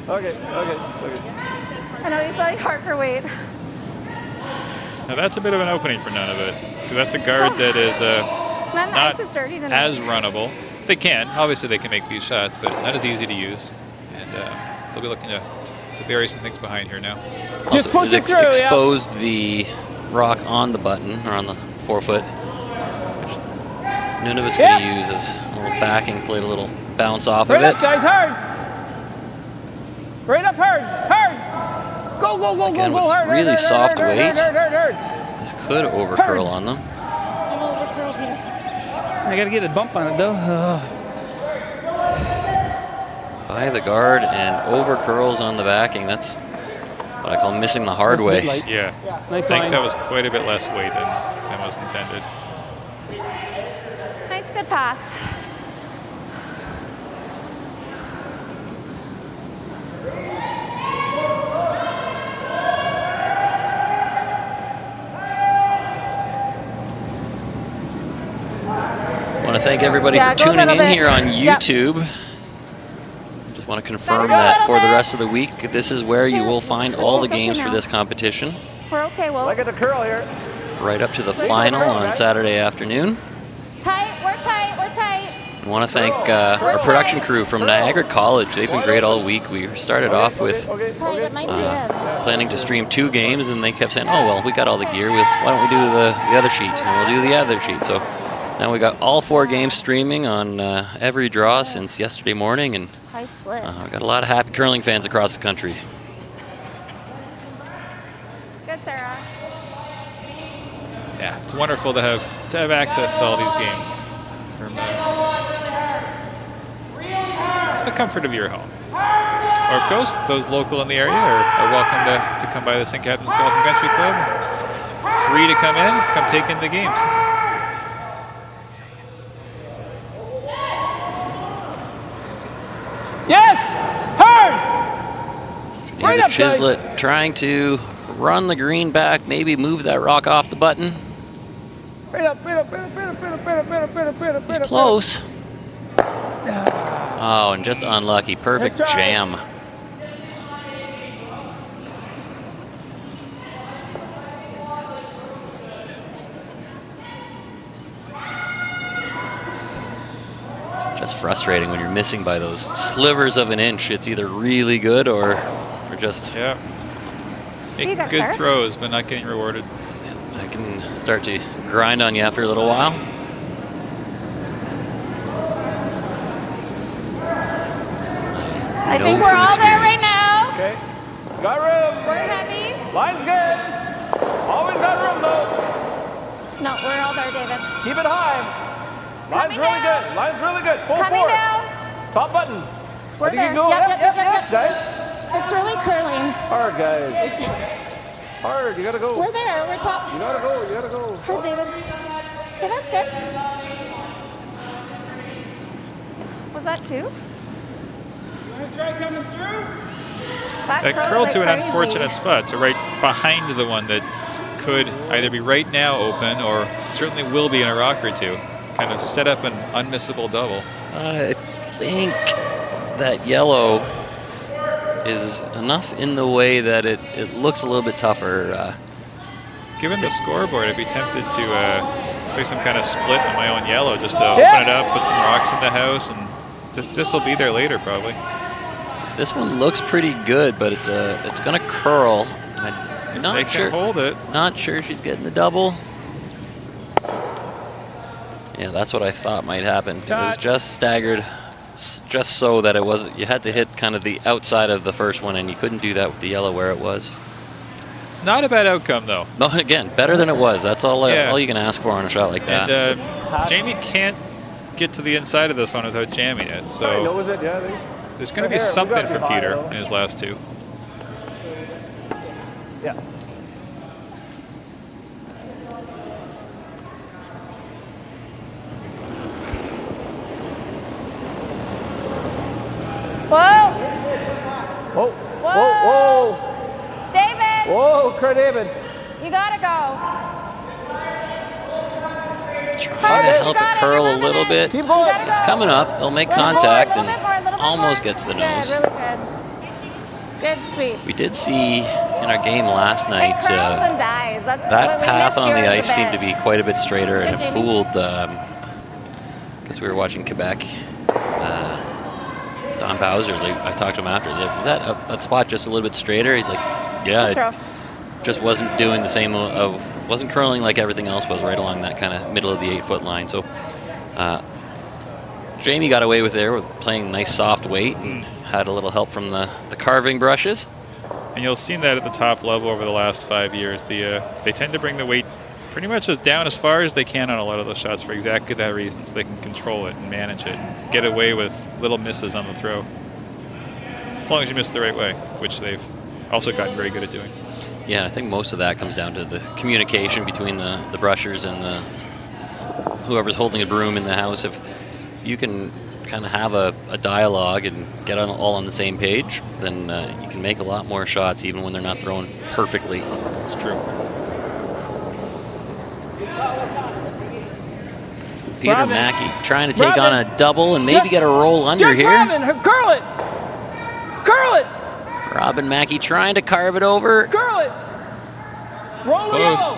Okay.
I know he's like hard for weight.
Now that's a bit of an opening for none of it, because that's a guard that is
Man, the
not
ice is dirty tonight.
as runnable. They can, obviously they can make these shots, but not as easy to use. And they'll be looking to bury some things behind here now.
Just
Also,
push it through,
exposed the rock on the button, or on the 4-foot. None of it's going to use as a little backing, played a little bounce off
Right
of it.
up, guys, hard. Right up, hard. Go,
Again,
go,
with
hard.
really soft weight.
Hard.
This could overcurl on them.
I gotta get a bump on it though.
By the guard and overcurls on the backing. That's what I call missing the hard way.
Yeah,
Nice
I think
line.
that was quite a bit less weight than was intended.
Nice, good pass.
I want to thank everybody for tuning in here on YouTube. Just want to confirm that for the rest of the week, this is where you will find all the games for this competition.
We're okay, Will.
Look at the curl here.
Right up to the final on Saturday afternoon.
Tight, we're tight, we're tight.
I want to thank our production crew from Niagara College. They've been great all week. We started off with
Tight, it might be in.
planning to stream 2 games, and they kept saying, oh, well, we got all the gear. Why don't we do the other sheet? And we'll do the other sheet. So now we got all 4 games streaming on every draw since yesterday morning, and
High split.
we got a lot of happy curling fans across the country.
Good, Sarah.
Yeah, it's wonderful to have access to all these games from the comfort of your home. Or of course, those local in the area are welcome to come by the St. Catharines Golf and Country Club. Free to come in, come take in the games.
Yes! Hard! Right up, guys.
Chislett trying to run the green back, maybe move that rock off the button.
Right up, right up, right up, right up, right up, right up, right up, right up, right up, right up.
Close. Oh, and just unlucky. Perfect
Nice try.
jam. Just frustrating when you're missing by those slivers of an inch. It's either really good or just...
Yeah. Making
got
good
her.
throws, but not getting rewarded.
I can start to grind on you after a little while.
I
know
think we're
from
all there right
experience.
now.
Okay. Got room.
We're heavy.
Line's good. Always got room though.
No, we're all there, David.
Keep it high. Line's
Coming
really
down.
good. Line's really good. Full
Coming
forward.
down.
Top button.
We're
I think
there.
you can go.
Yep.
Guys.
It's really curling.
Hard, guys. Hard. You gotta go.
We're there. We're top.
You gotta go. You gotta go.
Hard, David. Okay, that's good. Was that 2?
That curled to an unfortunate spot, so right behind the one that could either be right now open or certainly will be in a rock or two. Kind of set up an unmissable double.
I think that yellow is enough in the way that it looks a little bit tougher.
Given the scoreboard, I'd be tempted to play some kind of split on my own yellow just to open it up, put some rocks in the house, and this will be there later probably.
This one looks pretty good, but it's gonna curl. I'm
They
not sure.
can hold it.
Not sure she's getting the double. Yeah, that's what I thought might happen. It was just staggered, just so that it wasn't. You had to hit kind of the outside of the first one, and you couldn't do that with the yellow where it was.
It's not a bad outcome though.
No, again, better than it was. That's all.
Yeah.
All you can ask for on a shot like that.
And Jamie can't get to the inside of this one without jamming it.
I
So
know is it. Yeah.
there's going to be
Here, we
something
got
from
your
Peter
bio.
in his last 2.
Yeah.
Whoa.
Whoa.
Whoa.
Whoa. Whoa.
David,
Whoa. Craig David.
you gotta go.
Trying to help it curl a little bit.
Keep going.
It's coming up. They'll make contact and almost get to the nose.
Good, really good. Good, sweet.
We did see in our game last night
It curls and dies. That's
that
what we
path
missed
on the
during
ice seemed to
bit.
be quite a bit straighter, and it
Good,
fooled. Because we were watching Quebec. Don Bowser, I talked to him after. Was that spot just a little bit straighter? He's like, yeah,
Throw.
it just wasn't doing the same wasn't curling like everything else was right along that kind of middle of the 8-foot line. So Jamie got away with there with playing nice soft weight and had a little help from the carving brushes.
And you'll have seen that at the top level over the last 5 years. They tend to bring the weight pretty much as down as far as they can on a lot of those shots for exactly that reason, so they can control it and manage it and get away with little misses on the throw. As long as you miss the right way, which they've also gotten very good at doing.
Yeah, I think most of that comes down to the communication between the brushers and whoever's holding a broom in the house. If you can kind of have a dialogue and get all on the same page, then you can make a lot more shots even when they're not thrown perfectly.
It's true.
Peter
Robin.
Mackey trying to take
Robin.
on a double and maybe
Just-
get a roll under
Just
here.
Robin, curl it! Curl it!
Robin Mackey trying to carve it over.
Curl it! Roll the
Close.
yellow!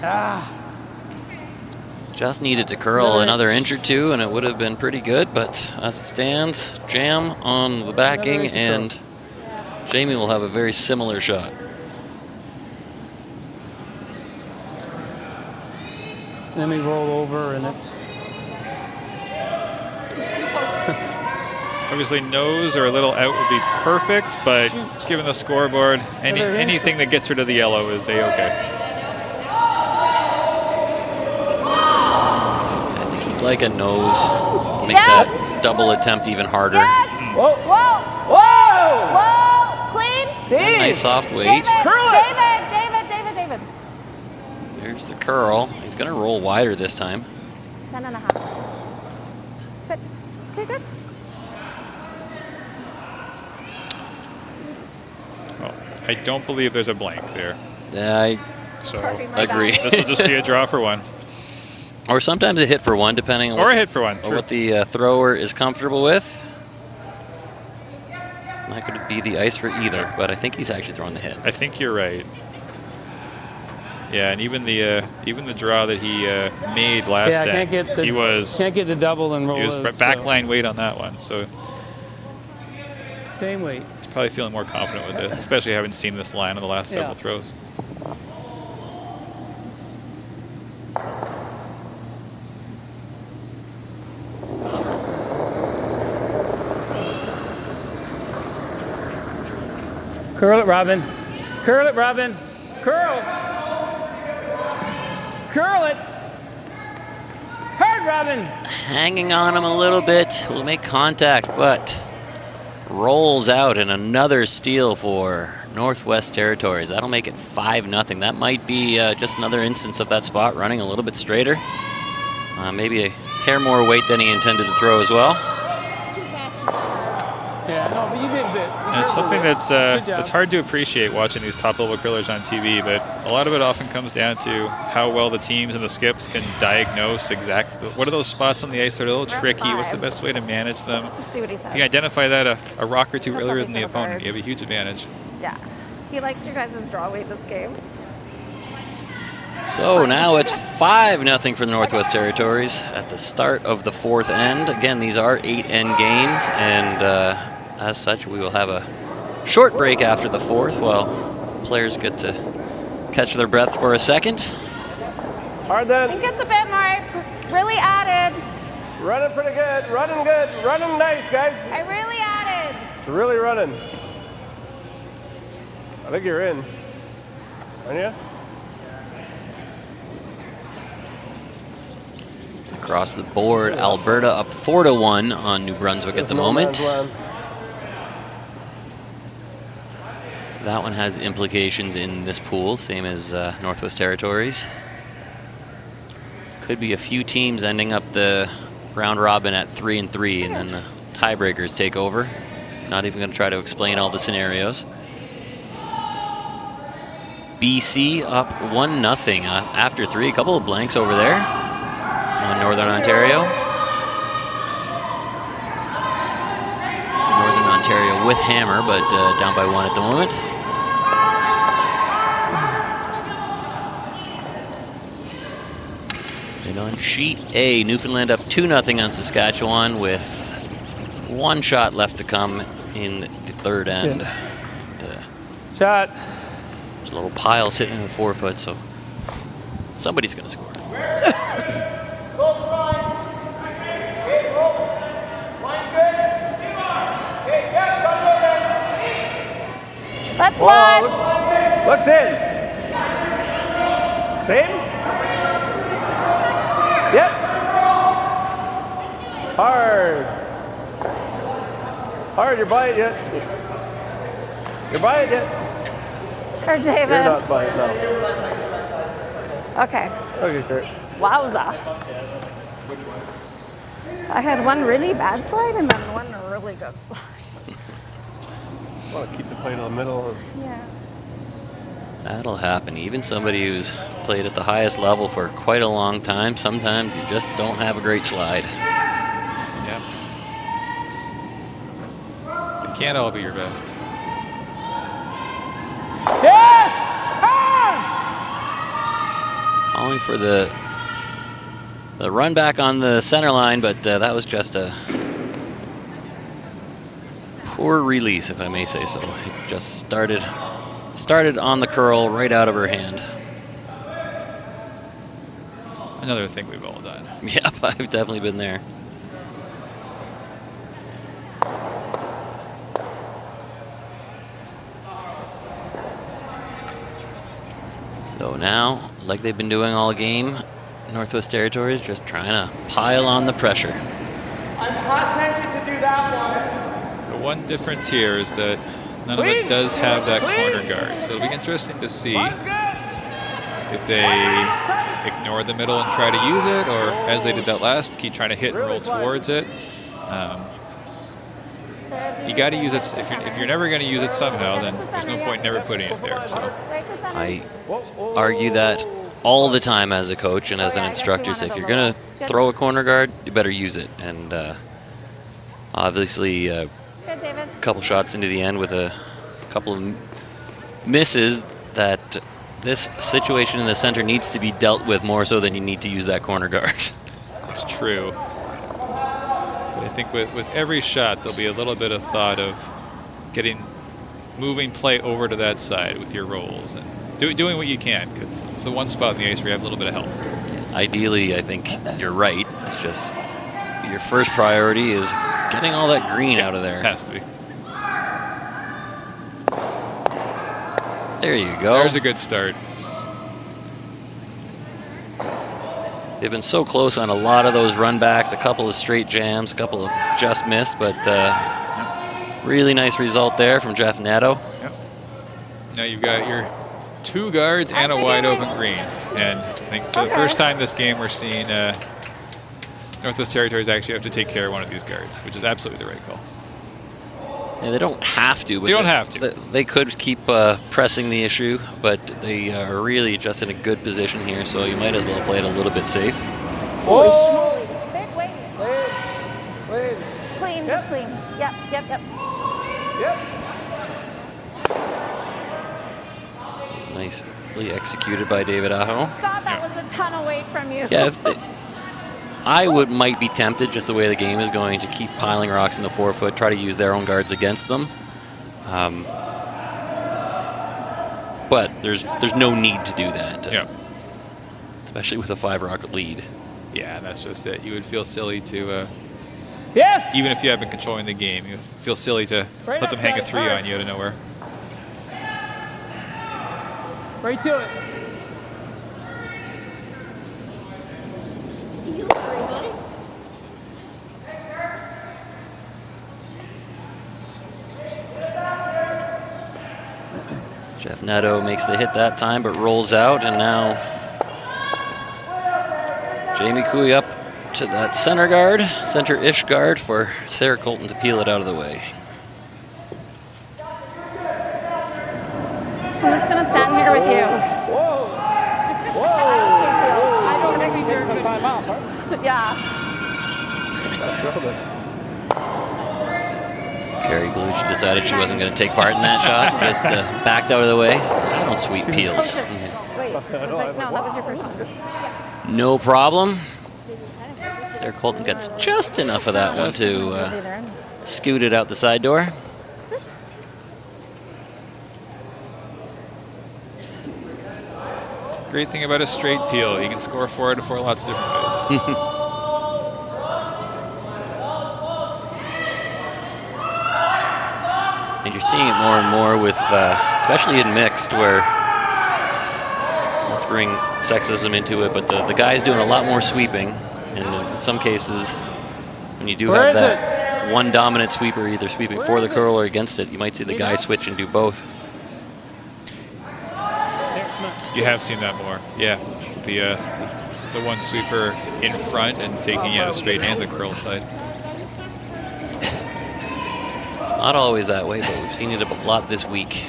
Ah,
Just needed to curl another inch or two and it would have been pretty good, but as it stands, jam on the backing
inch to curl.
and Jamie will have a very similar shot.
then we roll over and it's
Obviously, nose or a little out would be perfect, but given the scoreboard, anything that gets rid of the yellow is A-okay.
I think he'd like a nose, make that double attempt even harder.
Yes.
whoa,
Whoa.
whoa!
Whoa. Clean.
Dave!
Nice soft weight.
David.
Curl it.
David.
There's the curl. He's going to roll wider this time.
10.5. Sit. Okay, good.
Well, I don't believe there's a blank there.
I
So
agree.
this will just be a draw for one.
Or sometimes a hit for one, depending on
Or a hit for one.
or
Sure.
what the thrower is comfortable with. Not going to be the ice for either, but I think he's actually throwing the hit.
I think you're right. Yeah, and even the draw that he made last
Yeah, I
end,
can't get the
he was
the double and roll.
he was
those,
backline weight on that one, so
so. Same weight.
he's probably feeling more confident with this, especially having seen this line on the last several throws.
Curl it, Robin. Curl it, Robin. Curl. Curl it. Hard, Robin.
Hanging on him a little bit, will make contact, but rolls out, and another steal for Northwest Territories. That'll make it 5-0. That might be just another instance of that spot running a little bit straighter. Maybe a hair more weight than he intended to throw as well.
Yeah, no, but you did good.
And it's something that's hard to appreciate watching these top-level curlers on TV, but a lot of it often comes down to how well the teams and the skips can diagnose exactly what are those spots on the ice that are a little tricky, what's the best way to manage them.
Let's see what he
You
says.
can identify that a rock or two
That's
earlier
how
than
we
the
feel
opponent.
bird.
You have a huge advantage.
Yeah. He likes your guys' draw weight this game.
So now it's 5-0 for the Northwest Territories at the start of the fourth end. Again, these are 8-end games, and as such, we will have a short break after the fourth while players get to catch their breath for a second.
Hard
I
then.
think it's a bit more really added.
Running pretty good. Running good. Running nice, guys.
I really added.
It's really running. I think you're in. Aren't you?
Across the board, Alberta up 4-1 on New Brunswick at the moment. That one has implications in this pool, same as Northwest Territories. Could be a few teams ending up the round robin at 3-3, and then the tiebreakers take over. Not even going to try to explain all the scenarios. BC up 1-0 after 3. A couple of blanks over there on Northern Ontario. Northern Ontario with hammer, but down by 1 at the moment. And on sheet A, Newfoundland up 2-0 on Saskatchewan with 1 shot left to come in the third end.
Shot.
There's a little pile sitting in the 4-foot, so somebody's going to score.
Let's watch.
Looks in. Same? Yep. Hard. Hard, you're by it yet. You're by it yet.
Or David.
You're not by it, no.
Okay.
Okay, Kurt.
Wowza. I had one really bad slide and then one really good slide.
Want to keep the plate in the middle. And
Yeah.
That'll happen. Even somebody who's played at the highest level for quite a long time, sometimes you just don't have a great slide.
Yep. It can't all be your best.
yes!
Calling for the run back on the center line, but that was just a poor release, if I may say so. It just started on the curl right out of her hand.
Another thing we've all done.
Yep, I've definitely been there. So now, like they've been doing all game, Northwest Territories just trying to pile on the pressure.
I'm not tempted to do that one.
The one difference here is that none of it does have that corner guard. So it'll be interesting to see if they ignore the middle and try to use it, or as they did that last, keep trying to hit and roll towards it. You got to use it. If you're never going to use it somehow, then there's no point never putting it there. So
I argue that all the time as a coach and as an instructor. So if you're going to throw a corner guard, you better use it. And obviously, a couple shots into the end with a couple of misses, that this situation in the center needs to be dealt with more so than you need to use that corner guard.
that's true. But I think with every shot, there'll be a little bit of thought of moving play over to that side with your rolls and doing what you can, because it's the one spot in the ice where you have a little bit of help.
Ideally, I think you're right. It's just your first priority is getting all that green out of there.
Has to be.
There you go.
There's a good start.
They've been so close on a lot of those run backs, a couple of straight jams, a couple of just missed, but really nice result there from Jeff Netto.
Yep. Now you've got your 2 guards and a wide open green. And I think for the first time this game, we're seeing Northwest Territories actually have to take care of one of these guards, which is absolutely the right call.
Yeah, they don't have to. But
they don't have to.
They could keep pressing the issue, but they are really just in a good position here, so you might as well play it a little bit safe.
Whoa! Wait.
wait.
Clean, just clean. Yep.
Yep.
Nicely executed by David Aho.
Thought that was a ton away from you.
Yeah, I might be tempted, just the way the game is going, to keep piling rocks in the 4-foot, try to use their own guards against them. But there's no need to do that.
Yeah.
Especially with a 5-rock lead.
Yeah, that's just it. You would feel silly to,
Yes!
even if you have been controlling the game, you would feel silly to let them hang a 3 on you out of nowhere.
Right to it.
Jeff Netto makes the hit that time, but rolls out, and now Jamie Cooey up to that center-ish guard for Sarah Colton to peel it out of the way.
I'm just gonna stand here with you.
Whoa!
I don't think you're
Some time off, huh?
Yeah.
Carrie Glucci decided she wasn't going to take part in that shot and just backed out of the way. I don't sweep peels.
Wait. No, that was your first one.
No problem. Sarah Colton gets just enough of that one to scoot it out the side door.
It's a great thing about a straight peel. You can score 4 out of 4 lots of different ways.
And you're seeing it more and more with, especially in mixed, where, not to bring sexism into it, but the guy's doing a lot more sweeping. And in some cases, when you do have that one dominant sweeper, either sweeping for the curl or against it, you might see the guy switch and do both.
You have seen that more, yeah. The the one sweeper in front and taking the straight and the curl side.
It's not always that way, but we've seen it a lot this week.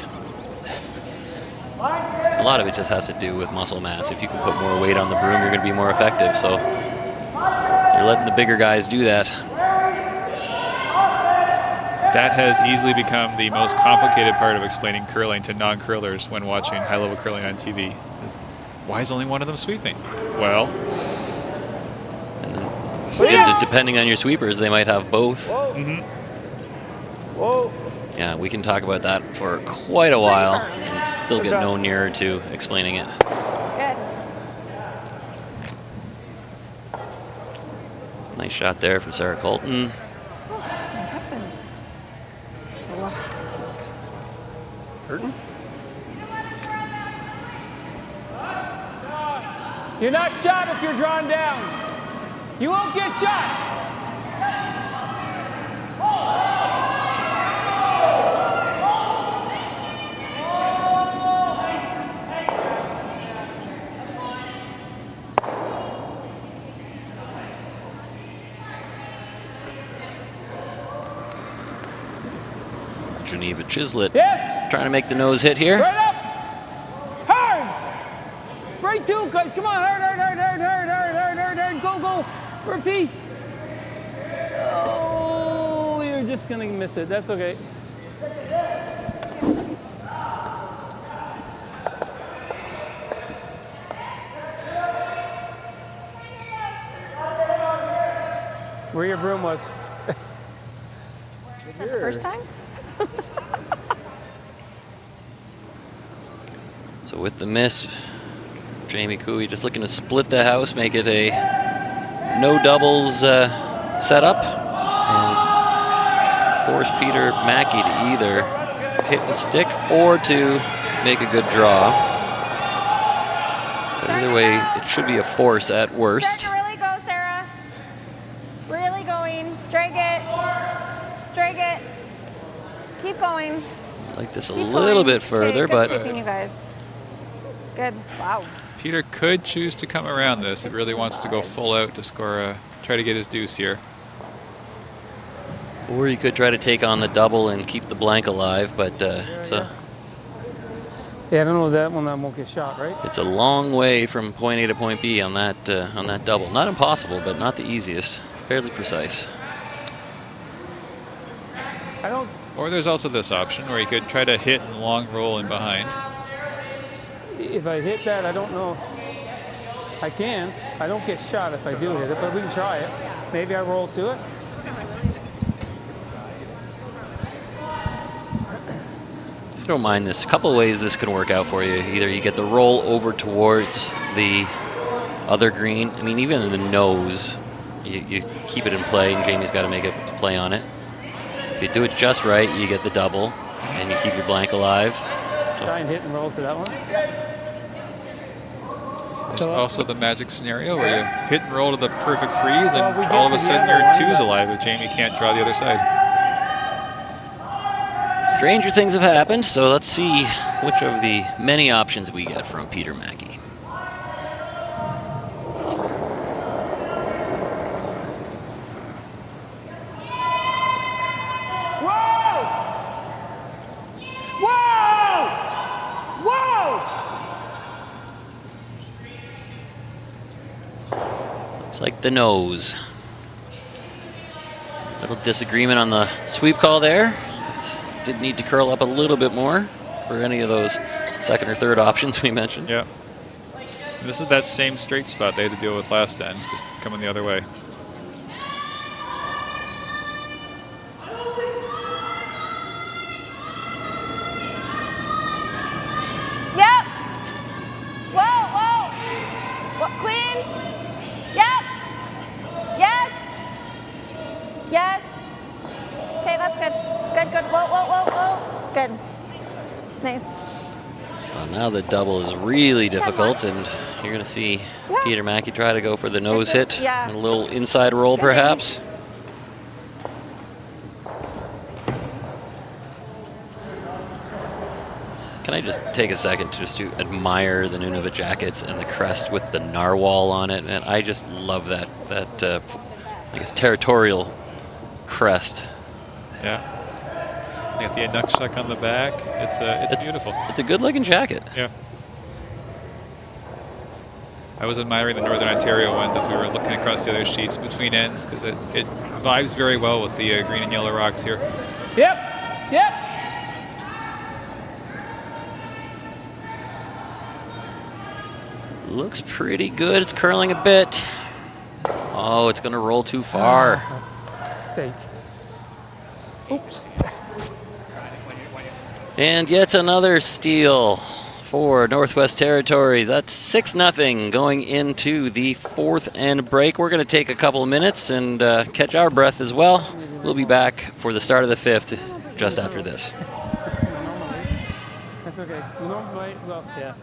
A lot of it just has to do with muscle mass. If you can put more weight on the broom, you're going to be more effective. So you're letting the bigger guys do that.
That has easily become the most complicated part of explaining curling to non-curlers when watching high-level curling on TV. Why is only one of them sweeping? Well,
depending on your sweepers, they might have both.
Mm-hmm.
Whoa.
Yeah, we can talk about that for quite a while and still get no nearer to explaining it.
Good.
Nice shot there from Sarah Colton.
Hurting? You're not shot if you're drawn down. You won't get shot.
Geneva Chislett
Yes.
trying to make the nose hit here.
Right up. Hard. Right to, guys. Come on. Hard. Go. For a piece. Oh, you're just going to miss it. That's okay. Where your broom was.
The first time?
So with the miss, Jamie Cooey just looking to split the house, make it a no doubles setup, and force Peter Mackey to either hit and stick or to make a good draw. But either way, it should be a force at worst.
Start to really go, Sarah. Really going. Drag it. Keep going.
I like this a
Keep
little
going.
bit further,
Okay,
but
good sweeping, you guys. Good. Wow.
Peter could choose to come around this. It really wants to go full out to score, try to get his deuce here.
or you could try to take on the double and keep the blank alive, but it's a
Yeah, I don't know that one. That won't get shot, right?
it's a long way from point A to point B on that double. Not impossible, but not the easiest. Fairly precise.
I don't.
Or there's also this option where you could try to hit and long roll in behind.
If I hit that, I don't know. I can. I don't get shot if I do hit it, but we can try it. Maybe I roll to it.
I don't mind this. A couple of ways this can work out for you. Either you get the roll over towards the other green. I mean, even in the nose, you keep it in play, and Jamie's got to make a play on it. If you do it just right, you get the double, and you keep your blank alive.
Try and hit and roll to that one.
There's also the magic scenario where you hit and roll to the perfect freeze, and
Well, we get
all of
to
a
the
sudden
other
your
one,
two's
but-
alive if Jamie can't draw the other side.
Stranger things have happened, so let's see which of the many options we get from Peter Mackey. Looks like the nose. Little disagreement on the sweep call there. Did need to curl up a little bit more for any of those second or third options we mentioned.
Yeah. And this is that same straight spot they had to deal with last end, just coming the other way.
Yep. Whoa. What, clean? Yep. Yes. Yes. Okay, that's good. Good. Whoa. Good. Nice.
Well, now the double is really difficult, and you're going to see Peter Mackey try to go for the nose hit.
Yeah.
A little inside roll, perhaps. Can I just take a second just to admire the Nunavut jackets and the crest with the narwhal on it? And I just love that I guess territorial crest.
Yeah. You got the Inukshuk on the back. It's beautiful.
It's a good-looking jacket.
Yeah. I was admiring the Northern Ontario ones as we were looking across the other sheets between ends because it vibes very well with the green and yellow rocks here.
Yep. Yep.
Looks pretty good. It's curling a bit. Oh, it's going to roll too far.
For sake. Oops.
And yet another steal for Northwest Territories. That's 6-0 going into the fourth and break. We're going to take a couple of minutes and catch our breath as well. We'll be back for the start of the fifth just after this.
That's okay. Normally, well, yeah.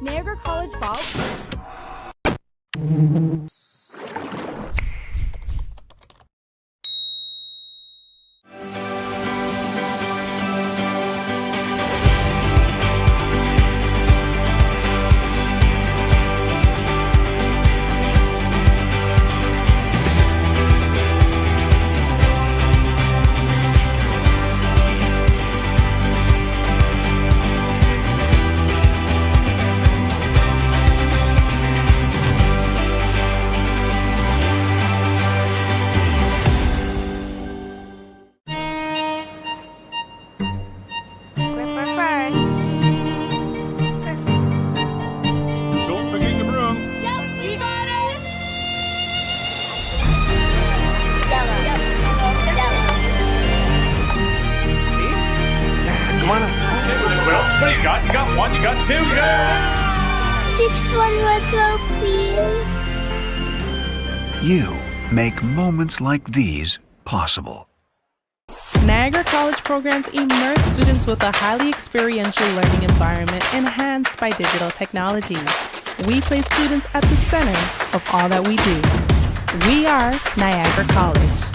Niagara College Vault.
Don't forget the brooms.
You got it.
Come on up. Well, what do you got? You got one, you got two, you got...
Just one more throw, please.
You make moments like these possible.
Niagara College programs immerse students with a highly experiential learning environment enhanced by digital technologies. We place students at the center of all that we do. We are Niagara College.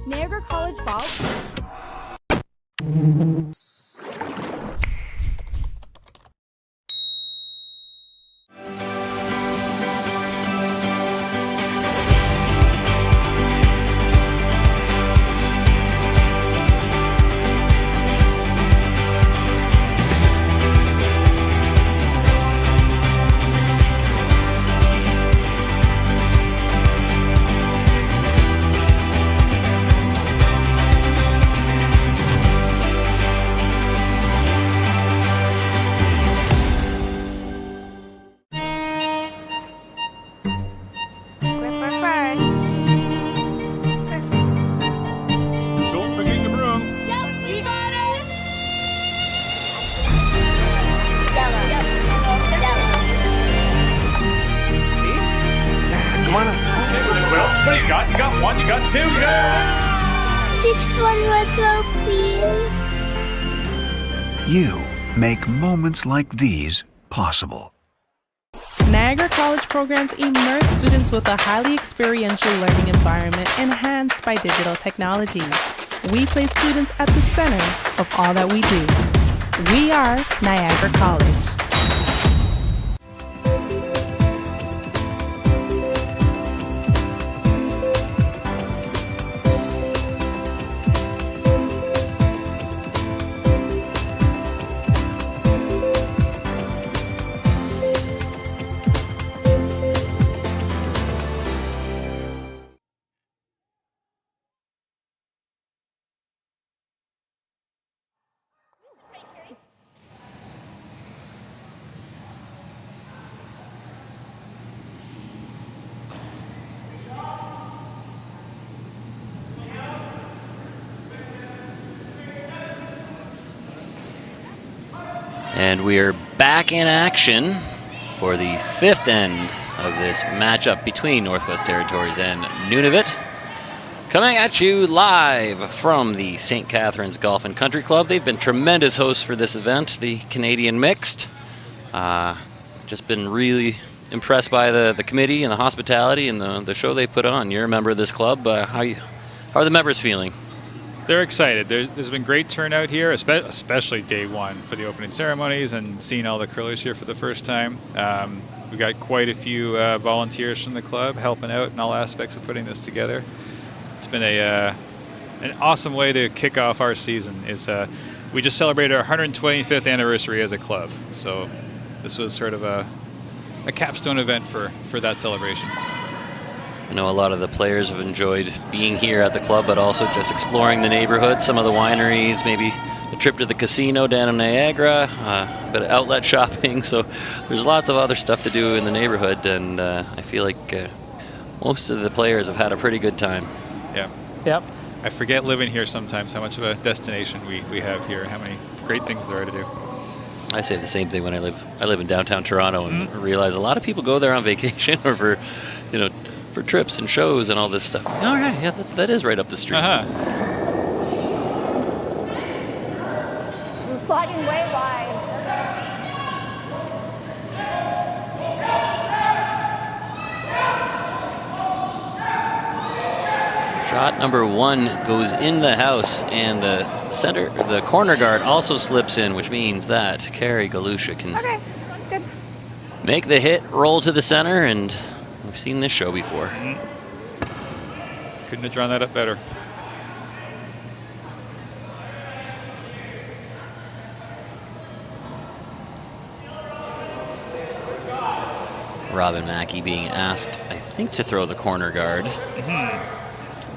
Niagara College Vault.
Don't forget the brooms.
You got it.
Come on up. Well, what do you got? You got one, you got two, you got...
Just one more throw, please.
You make moments like these possible.
Niagara College programs immerse students with a highly experiential learning environment enhanced by digital technologies. We place students at the center of all that we do. We are Niagara College.
And we are back in action for the fifth end of this matchup between Northwest Territories and Nunavut. Coming at you live from the St. Catharines Golf and Country Club. They've been tremendous hosts for this event, the Canadian Mixed. Just been really impressed by the committee and the hospitality and the show they put on. You're a member of this club. How are the members feeling?
They're excited. There's been great turnout here, especially day one for the opening ceremonies and seeing all the curlers here for the first time. We got quite a few volunteers from the club helping out in all aspects of putting this together. It's been an awesome way to kick off our season. We just celebrated our 125th anniversary as a club, so this was sort of a capstone event for that celebration.
I know a lot of the players have enjoyed being here at the club, but also just exploring the neighborhood, some of the wineries, maybe a trip to the casino down in Niagara, a bit of outlet shopping. So there's lots of other stuff to do in the neighborhood, and I feel like most of the players have had a pretty good time.
Yeah.
Yep.
I forget living here sometimes how much of a destination we have here and how many great things there are to do.
I say the same thing when I live in downtown Toronto and realize a lot of people go there on vacation or for trips and shows and all this stuff. Oh, right, yeah, that is right up the street.
Uh-huh.
You're sliding way wide.
Shot number one goes in the house, and the corner guard also slips in, which means that Carrie Galusha can
Good.
make the hit, roll to the center, and we've seen this show before.
Couldn't have drawn that up better.
Robin Mackey being asked, I think, to throw the corner guard.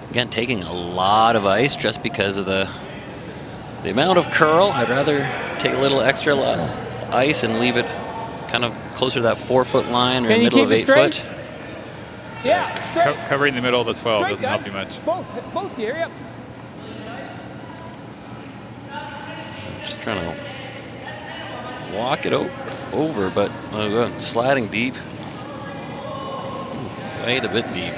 Again, taking a lot of ice just because of the amount of curl. I'd rather take a little extra ice and leave it kind of closer to that 4-foot line or middle of 8 foot.
Yeah, straight.
Covering the middle of the 12
Straight,
doesn't help you much.
Both here, yep.
Just trying to walk it over, but sliding deep. Quite a bit deep.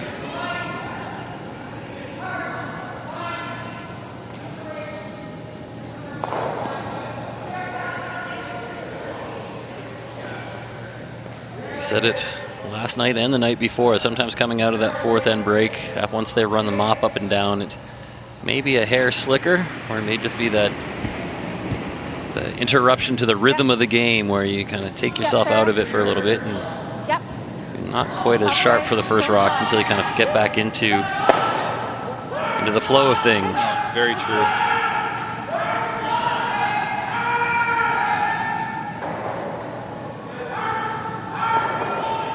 We said it last night and the night before, sometimes coming out of that fourth end break, once they run the mop up and down, it may be a hair slicker, or it may just be the interruption to the rhythm of the game where you kind of take yourself out of it for a little bit and not quite as sharp for the first rocks until you kind of get back into the flow of things.
Very true.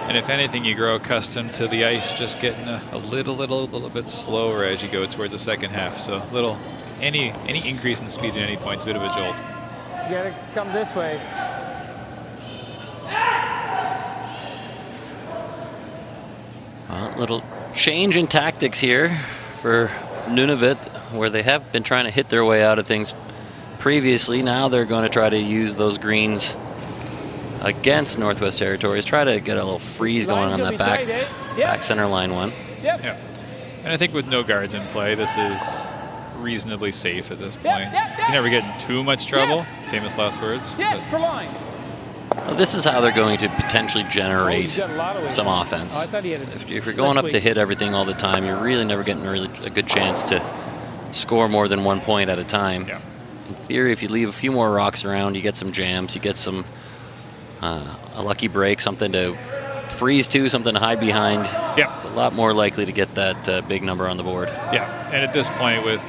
And if anything, you grow accustomed to the ice just getting a little bit slower as you go towards the second half. So any increase in speed at any point is a bit of a jolt.
You gotta come this way.
Well, little change in tactics here for Nunavut, where they have been trying to hit their way out of things previously. Now they're going to try to use those greens against Northwest Territories, try to get a little freeze going on that back center line one.
Yep.
Yeah. And I think with no guards in play, this is reasonably safe at this point. You never get in too much trouble.
Yes.
Famous last words.
Yes, per line.
Well, this is how they're going to potentially generate some offense. If you're going up to hit everything all the time, you're really never getting a good chance to score more than 1 point at a time.
Yeah.
In theory, if you leave a few more rocks around, you get some jams, you get some a lucky break, something to freeze to, something to hide behind.
Yeah.
It's a lot more likely to get that big number on the board.
Yeah, and at this point with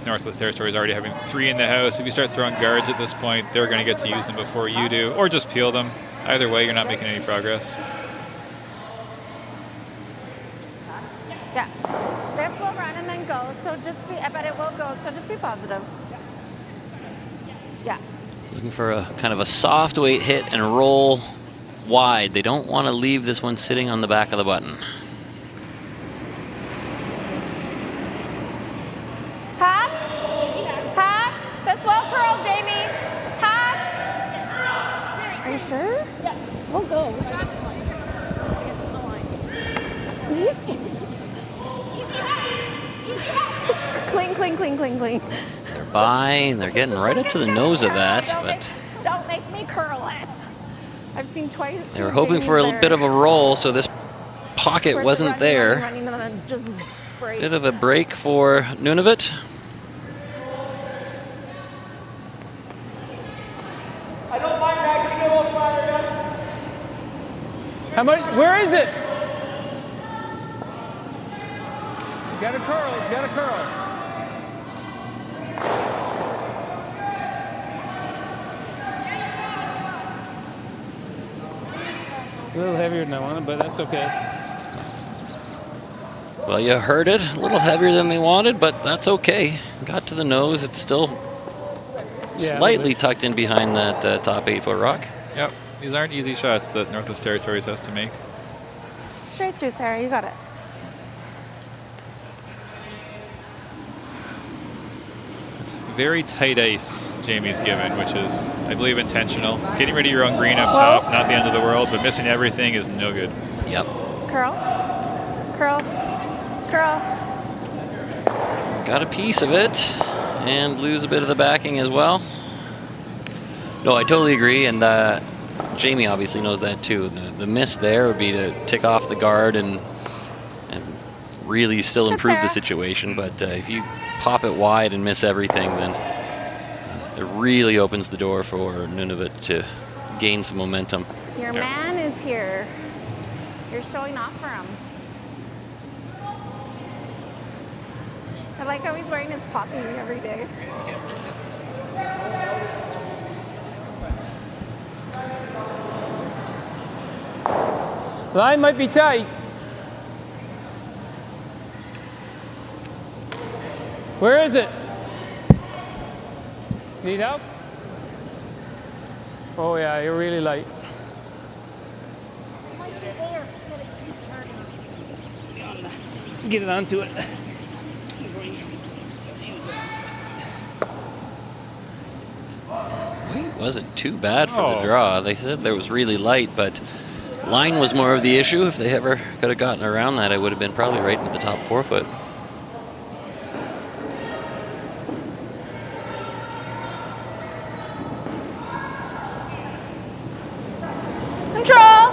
Northwest Territories already having 3 in the house, if you start throwing guards at this point, they're going to get to use them before you do, or just peel them. Either way, you're not making any progress.
Yeah. This will run and then go, so just be, but it will go, so just be positive. Yeah.
Looking for a kind of a soft weight hit and roll wide. They don't want to leave this one sitting on the back of the button.
Hop. Hop. This will curl, Jamie. Hop. Are you sure? Yeah. This will go. See? Cling, cling, cling, cling, cling.
They're by, and they're getting right up to the nose of that, but
Don't make me curl it. I've seen twice.
they were hoping for a bit of a roll, so this pocket wasn't there.
Running, and then just break.
Bit of a break for Nunavut.
I don't mind that. You know what's fired up.
How much? Where is it? You got to curl. It's got to curl. A little heavier than I wanted, but that's okay.
Well, you heard it. A little heavier than they wanted, but that's okay. Got to the nose. It's still slightly tucked in behind that top 8-foot rock.
Yep, these aren't easy shots that Northwest Territories has to make.
Straight through, Sarah. You got it.
It's very tight ice Jamie's given, which is, I believe, intentional. Getting rid of your own green up top, not the end of the world, but missing everything is no good.
Yep.
Curl. Curl. Curl.
Got a piece of it and lose a bit of the backing as well. No, I totally agree, and Jamie obviously knows that too. The miss there would be to tick off the guard and really still improve the situation, but if you pop it wide and miss everything, then it really opens the door for Nunavut to gain some momentum.
Your man is here. You're showing off for him. I like how he's wearing his poppy every day.
Line might be tight. Where is it? Need help? Oh yeah, you're really light. Get it onto it.
Weight wasn't too bad for the draw. They said there was really light, but line was more of the issue. If they ever could have gotten around that, it would have been probably right into the top 4 foot.
Control.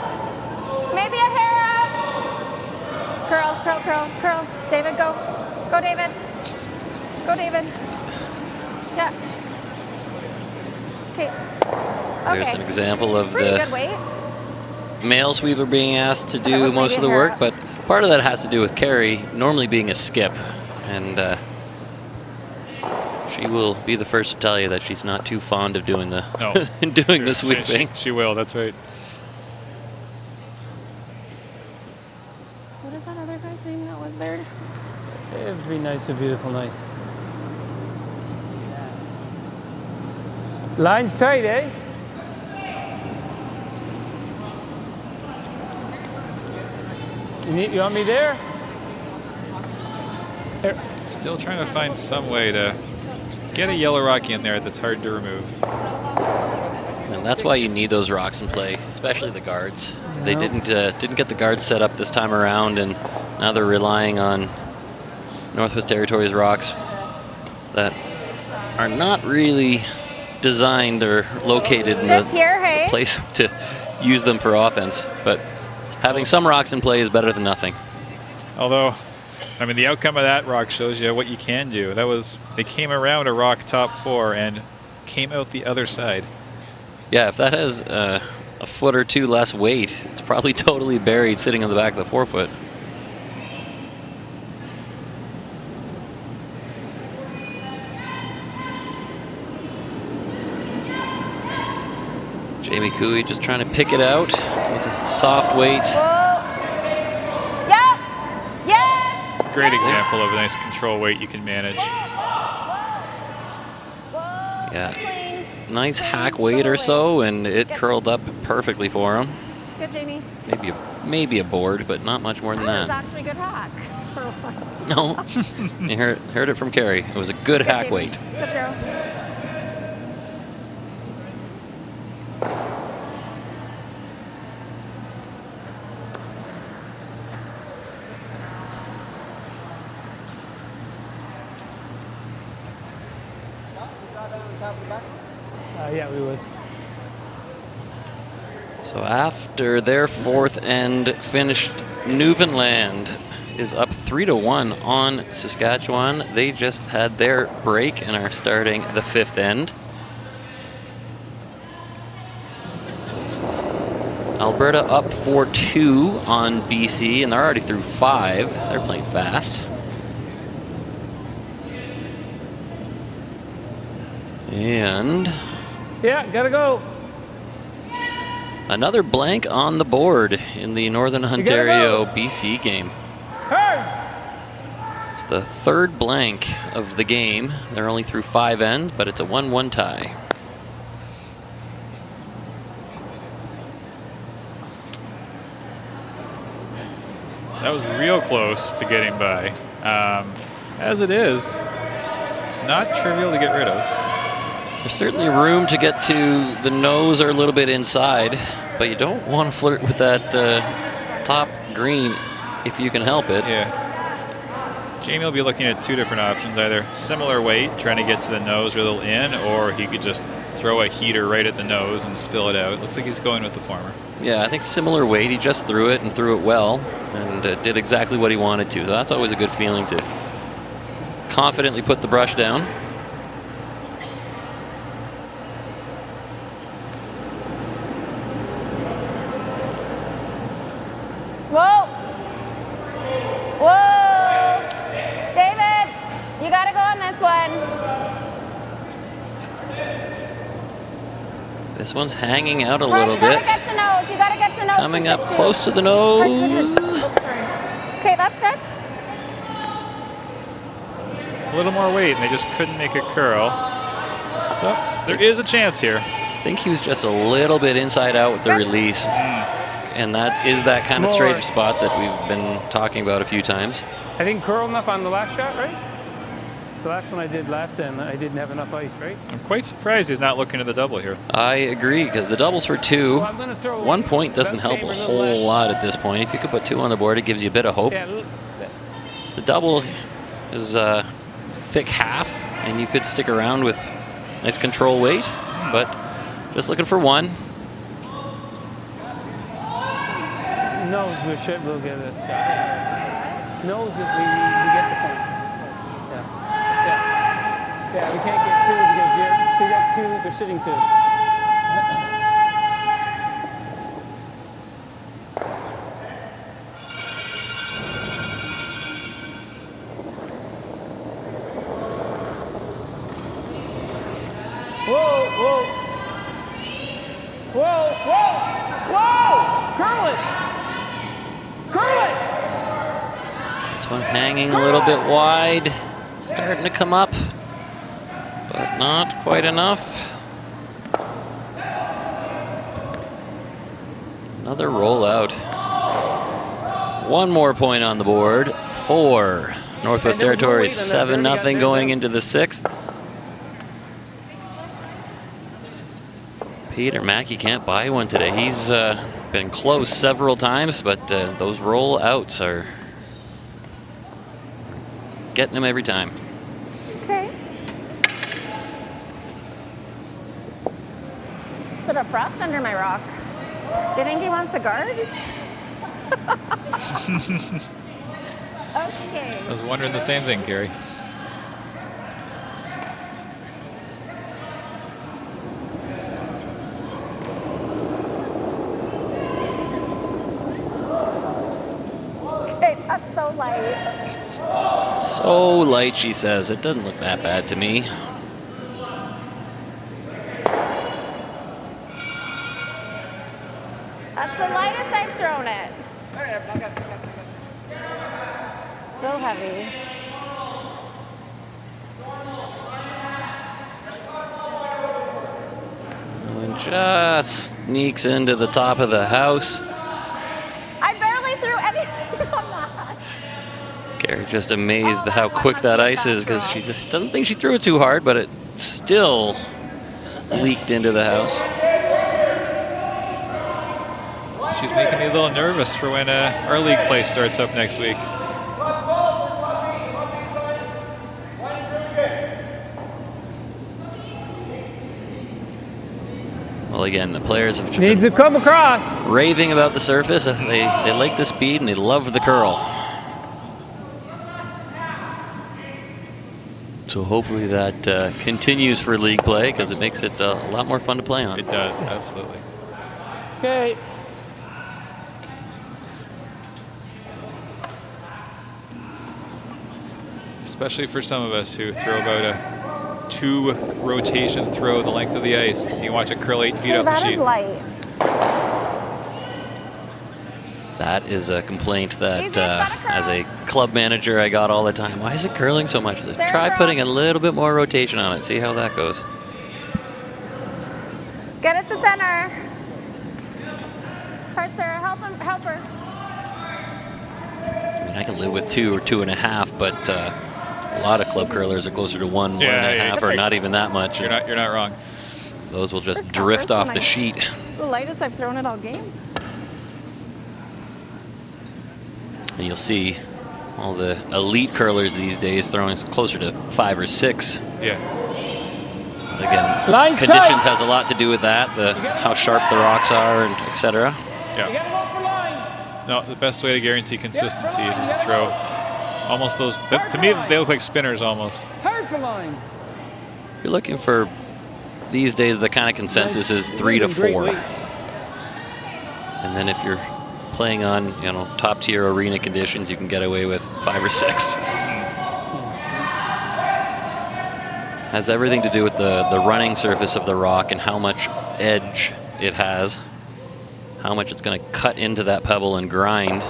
Maybe a hair up. Curl, curl, curl, curl. David, go. Go, David. Go, David. Yeah. Okay.
There's an example of
Pretty
the
good weight.
male sweeper being asked to do most of the work, but part of that has to do with Carrie normally being a skip, and she will be the first to tell you that she's not too fond of doing the doing the sweeping.
She will, that's right.
What is that other guy's name that was there?
Every night's a beautiful night. Line's tight, eh? You want me there?
Still trying to find some way to get a yellow rocky in there that's hard to remove.
And that's why you need those rocks in play, especially the guards. They didn't get the guards set up this time around, and now they're relying on Northwest Territories rocks that are not really designed or located in the place to use them for offense. But having some rocks in play is better than nothing.
Although I mean, the outcome of that rock shows you what you can do. They came around a rock top 4 and came out the other side.
Yeah, if that has a foot or two less weight, it's probably totally buried sitting on the back of the forefoot. Jamie Cooey just trying to pick it out with a soft weight.
Yep. Yes.
Great example of a nice control weight you can manage.
Yeah, nice hack weight or so, and it curled up perfectly for him.
Good, Jamie.
Maybe a board, but not much more than
That was
that.
actually a good hack.
No, you heard it from Carrie. It was a good hack
Jamie.
weight.
Good throw.
Yeah, we would.
So after their fourth end finished, Newfoundland is up 3-1 on Saskatchewan. They just had their break and are starting the fifth end. Alberta up 4-2 on BC, and they're already through 5. They're playing fast. And
Yeah, gotta go.
another blank on the board in the Northern Ontario BC game.
Hey!
It's the third blank of the game. They're only through 5 ends, but it's a 1-1 tie.
That was real close to getting by. As it is, not trivial to get rid of.
There's certainly room to get to the nose or a little bit inside, but you don't want to flirt with that top green if you can help it.
Yeah. Jamie will be looking at 2 different options, either similar weight, trying to get to the nose or a little in, or he could just throw a heater right at the nose and spill it out. Looks like he's going with the former.
Yeah, I think similar weight. He just threw it and threw it well, and did exactly what he wanted to. So that's always a good feeling to confidently put the brush down.
Whoa. Whoa. David, you got to go on this one.
This one's hanging out a
Fred,
little
you got
bit.
to get to nose. You got to get to nose.
Coming
to
up
sit
close to the
Fred,
nose.
Okay, that's good.
A little more weight, and they just couldn't make it curl. So there is a chance here.
I think he was just a little bit inside out with the release. And that is that kind of straighter spot that we've been talking about a few times.
I didn't curl enough on the last shot, right? The last one I did last end, I didn't have enough ice, right?
I'm quite surprised he's not looking at the double here.
I agree, because the doubles for 2.
Well, I'm gonna throw
1 point doesn't help a
Chamber,
whole
little
lot at this point. If you could put 2 on the board, it gives you a bit of hope.
Yeah,
The double is a thick half, and you could stick around with nice control weight, but just looking for 1.
nose, we'll get this shot. Nose, we get the point. Yeah, we can't get 2 because you got 2, they're sitting 2. Whoa, whoa. Whoa, whoa, whoa! Curl it! Curl it!
This one hanging a little bit wide, starting to come up, but not quite enough. Another rollout. 1 more point on the board for Northwest Territories, 7-0 going into the 6th. Peter Mackey can't buy one today. He's been close several times, but those roll-outs are getting him every time.
Okay. Put a frost under my rock. Do you think he wants a guard? Okay.
I was wondering the same thing, Carrie.
Okay, that's so light.
So light, she says. It doesn't look that bad to me.
That's the lightest I've thrown it. So heavy.
And just sneaks into the top of the house.
I barely threw anything on that.
Gary just amazed at how quick that ice is because she just doesn't think she threw it too hard, but it still leaked into the house.
She's making me a little nervous for when our league play starts up next week.
Well, again, the players have
Needs to
been
come across.
raving about the surface. They like the speed and they love the curl. So hopefully that continues for league play because it makes it a lot more fun to play on.
It does, absolutely.
Okay.
Especially for some of us who throw about a 2 rotation throw the length of the ice. You watch it curl 8 feet off the
That is
sheet.
light.
That is a complaint that
Easy, let it curl.
as a club manager I got all the time. Why is it curling so much?
Sarah,
Try
curl.
putting a little bit more rotation on it. See how that goes.
Get it to center. Hard, Sarah. Help her.
I mean, I can live with 2 or 2.5, but a lot of club curlers are closer to 1,
Yeah,
1.5, or not even that much.
You're not wrong.
Those will just
First
drift off
one
the sheet.
The lightest I've thrown it all game.
And you'll see all the elite curlers these days throwing closer to 5 or 6.
Yeah.
Again,
Line's
conditions
tight.
has a lot to do with that, how sharp the rocks are, and etc.
You
Yeah.
gotta go for line.
No, the best way to guarantee consistency is to throw almost those. To me, they look like spinners almost.
Hard for line.
If you're looking for these days, the kind of consensus is 3 to
Great
4.
weight.
And then if you're playing on, top tier arena conditions, you can get away with 5 or 6. Has everything to do with the running surface of the rock and how much edge it has, how much it's going to cut into that pebble and grind.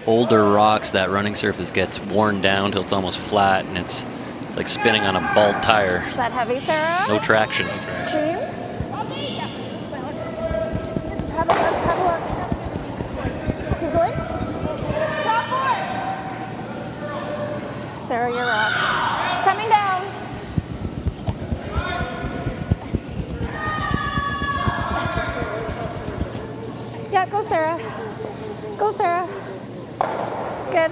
Older rocks, that running surface gets worn down till it's almost flat, and it's like spinning on a bald tire.
Is that heavy, Sarah?
No traction.
Clean? Have a look. Keep going. Top 4. Sarah, you're up. It's coming down. Yeah, go, Sarah. Go, Sarah. Good.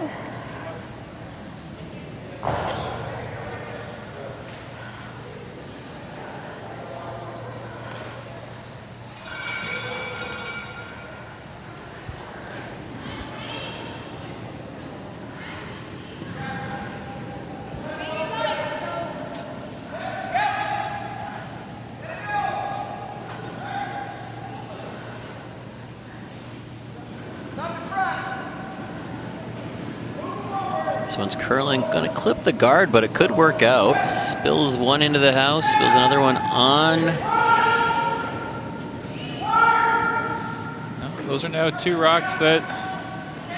This one's curling, gonna clip the guard, but it could work out. Spills one into the house, spills another one on.
No, those are now 2 rocks that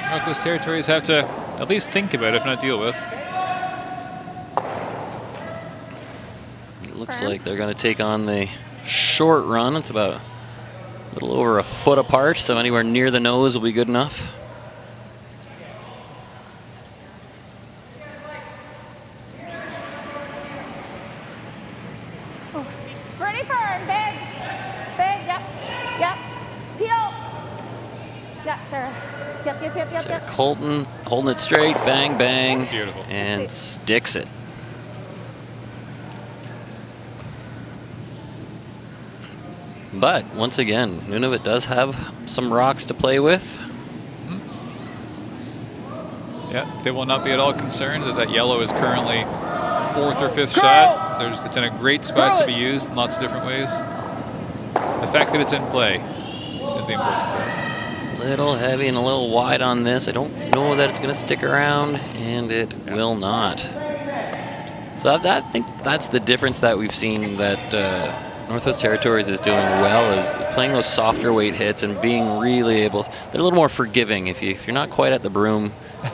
Northwest Territories have to at least think about, if not deal with.
It looks like they're gonna take on the short run. It's about a little over a foot apart, so anywhere near the nose will be good enough.
Pretty firm, big, yep, peel. Yep, Sarah, yep.
Sarah Colton holding it straight, bang, bang,
Beautiful.
and sticks it. But once again, Nunavut does have some rocks to play with.
Yeah, they will not be at all concerned that that yellow is currently 4th or 5th shot. It's in a great spot to be used in lots of different ways. The fact that it's in play is the important part.
A little heavy and a little wide on this. I don't know that it's going to stick around, and it will not. So I think that's the difference that we've seen that Northwest Territories is doing well, is playing those softer weight hits and being really able. They're a little more forgiving. If you're not quite at the broom,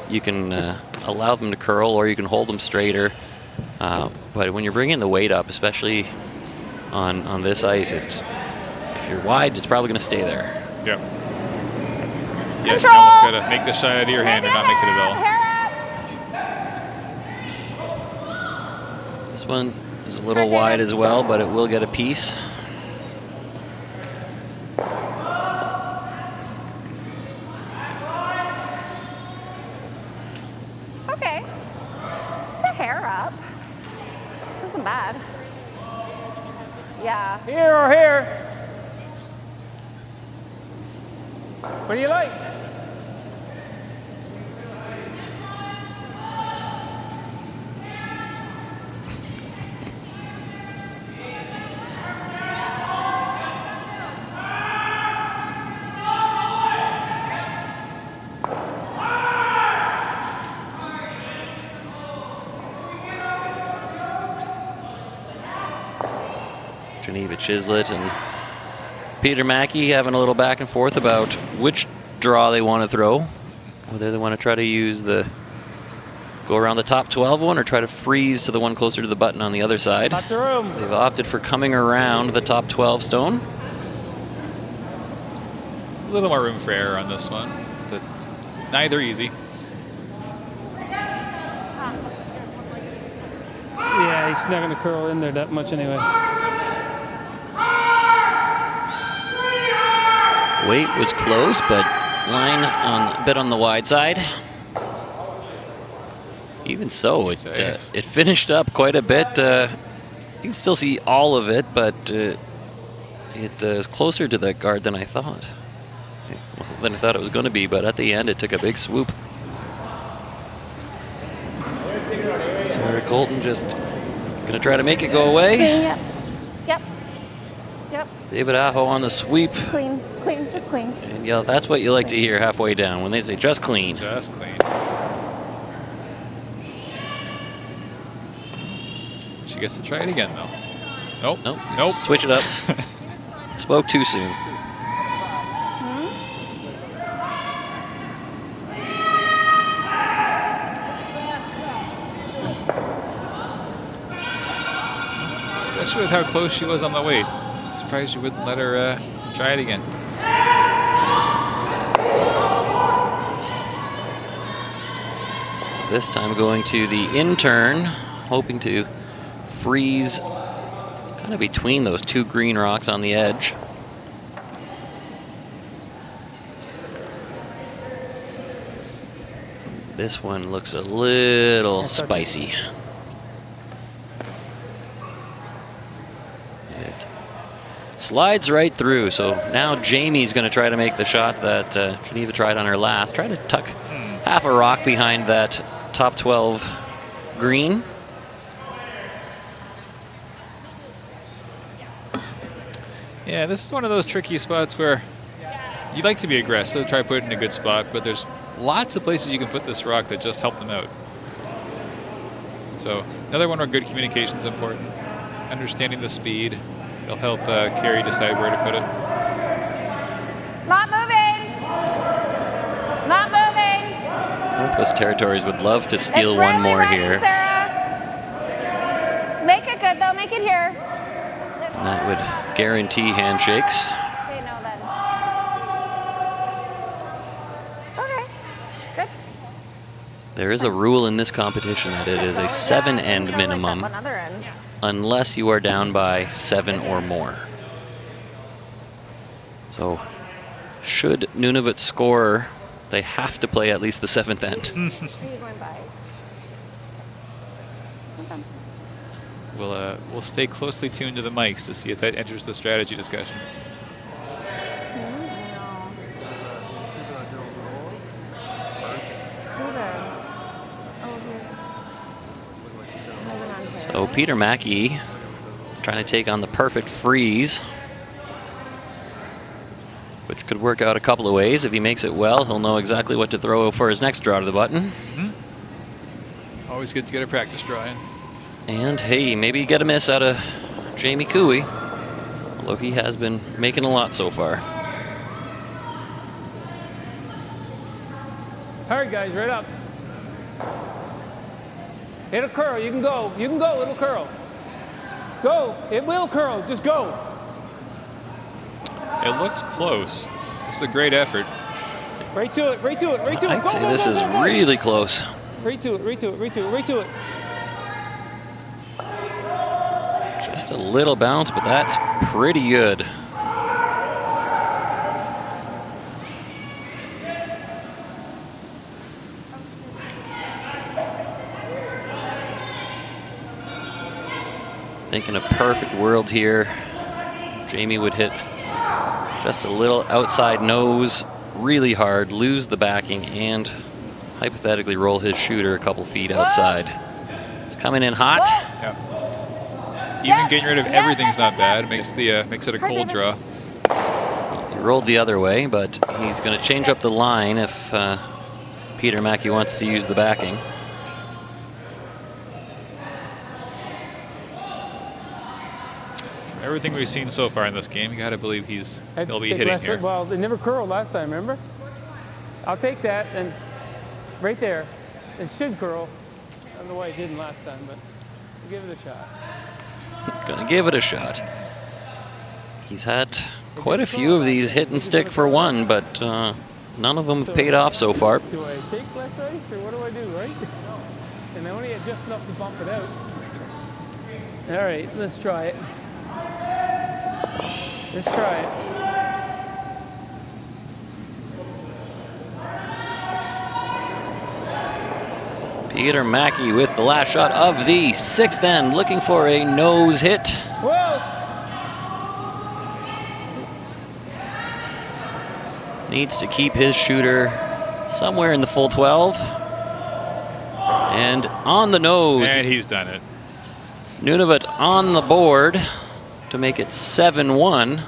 you can allow them to curl, or you can hold them straighter. But when you're bringing the weight up, especially on this ice, if you're wide, it's probably going to stay there.
Yep. Yeah, you almost got to make the shot out of your hand and not make it at all.
This one is a little wide as well, but it will get a piece.
Okay. Just a hair up. This isn't bad. Yeah.
Here or here? What do you like?
Geneva Chislett and Peter Mackey having a little back and forth about which draw they want to throw. Whether they want to try to use go around the top 12 one or try to freeze to the one closer to the button on the other side.
Lots of room.
They've opted for coming around the top 12 stone.
A little more room for error on this one, but neither easy.
Yeah, he's not going to curl in there that much anyway.
Weight was close, but line a bit on the wide side. Even so, it finished up quite a bit. You can still see all of it, but it is closer to the guard than I thought. Than I thought it was going to be, but at the end, it took a big swoop. Sarah Colton just going to try to make it go away.
Yep. Yep. Yep.
David Aho on the sweep.
Clean. Clean. Just clean.
And yeah, that's what you like to hear halfway down when they say just clean.
Just clean. She gets to try it again, though. Nope.
Nope.
Nope.
Switch it up. Spoke too soon.
Especially with how close she was on the weight. I'm surprised you wouldn't let her try it again.
This time going to the in-turn, hoping to freeze kind of between those two green rocks on the edge. This one looks a little spicy. It slides right through, so now Jamie's going to try to make the shot that Geneva tried on her last. Try to tuck half a rock behind that top 12 green.
Yeah, this is one of those tricky spots where you'd like to be aggressive, try to put it in a good spot, but there's lots of places you can put this rock that just help them out. So another one where good communication is important. Understanding the speed. It'll help Carrie decide where to put it.
Not moving. Not moving.
Northwest Territories would love to steal
It's
one
really
more
ready,
here.
Sarah. Make it good though. Make it here.
And that would guarantee handshakes.
Okay, no then. Okay. Good.
There is a rule in this competition that it is a 7-end minimum
Like that one other end.
unless you are down by 7 or more. So should Nunavut score, they have to play at least the 7th end.
Who are you going by? Okay.
We'll stay closely tuned to the mics to see if that enters the strategy discussion.
So Peter Mackey trying to take on the perfect freeze, which could work out a couple of ways. If he makes it well, he'll know exactly what to throw for his next draw to the button.
Always good to get a practice draw in.
And hey, maybe get a miss out of Jamie Cooey, although he has been making a lot so far.
All right, guys, right up. Hit a curl. You can go. You can go. It'll curl. Go. It will curl. Just go.
It looks close. This is a great effort.
Right to it. Right to it. Right to it.
I'd say this is really close.
Right to it. Right to it. Right to it. Right to it.
Just a little bounce, but that's pretty good. I think in a perfect world here, Jamie would hit just a little outside nose really hard, lose the backing, and hypothetically roll his shooter a couple feet outside. It's coming in hot.
Yeah. Even getting rid of everything's not bad. It makes it a cold draw.
He rolled the other way, but he's going to change up the line if Peter Mackey wants to use the backing.
Everything we've seen so far in this game, you got to believe he'll be hitting here.
Well, they never curled last time, remember? I'll take that, and right there, it should curl. I don't know why it didn't last time, but we'll give it a shot.
Gonna give it a shot. He's had quite a few of these hit and stick for one, but none of them have paid off so far.
Do I take less ice, or what do I do, right? And I only had just enough to bump it out. All right, let's try it. Let's try it.
Peter Mackey with the last shot of the sixth end, looking for a nose hit.
Whoa!
Needs to keep his shooter somewhere in the full 12. And on the nose.
And he's done it.
Nunavut on the board to make it 7-1.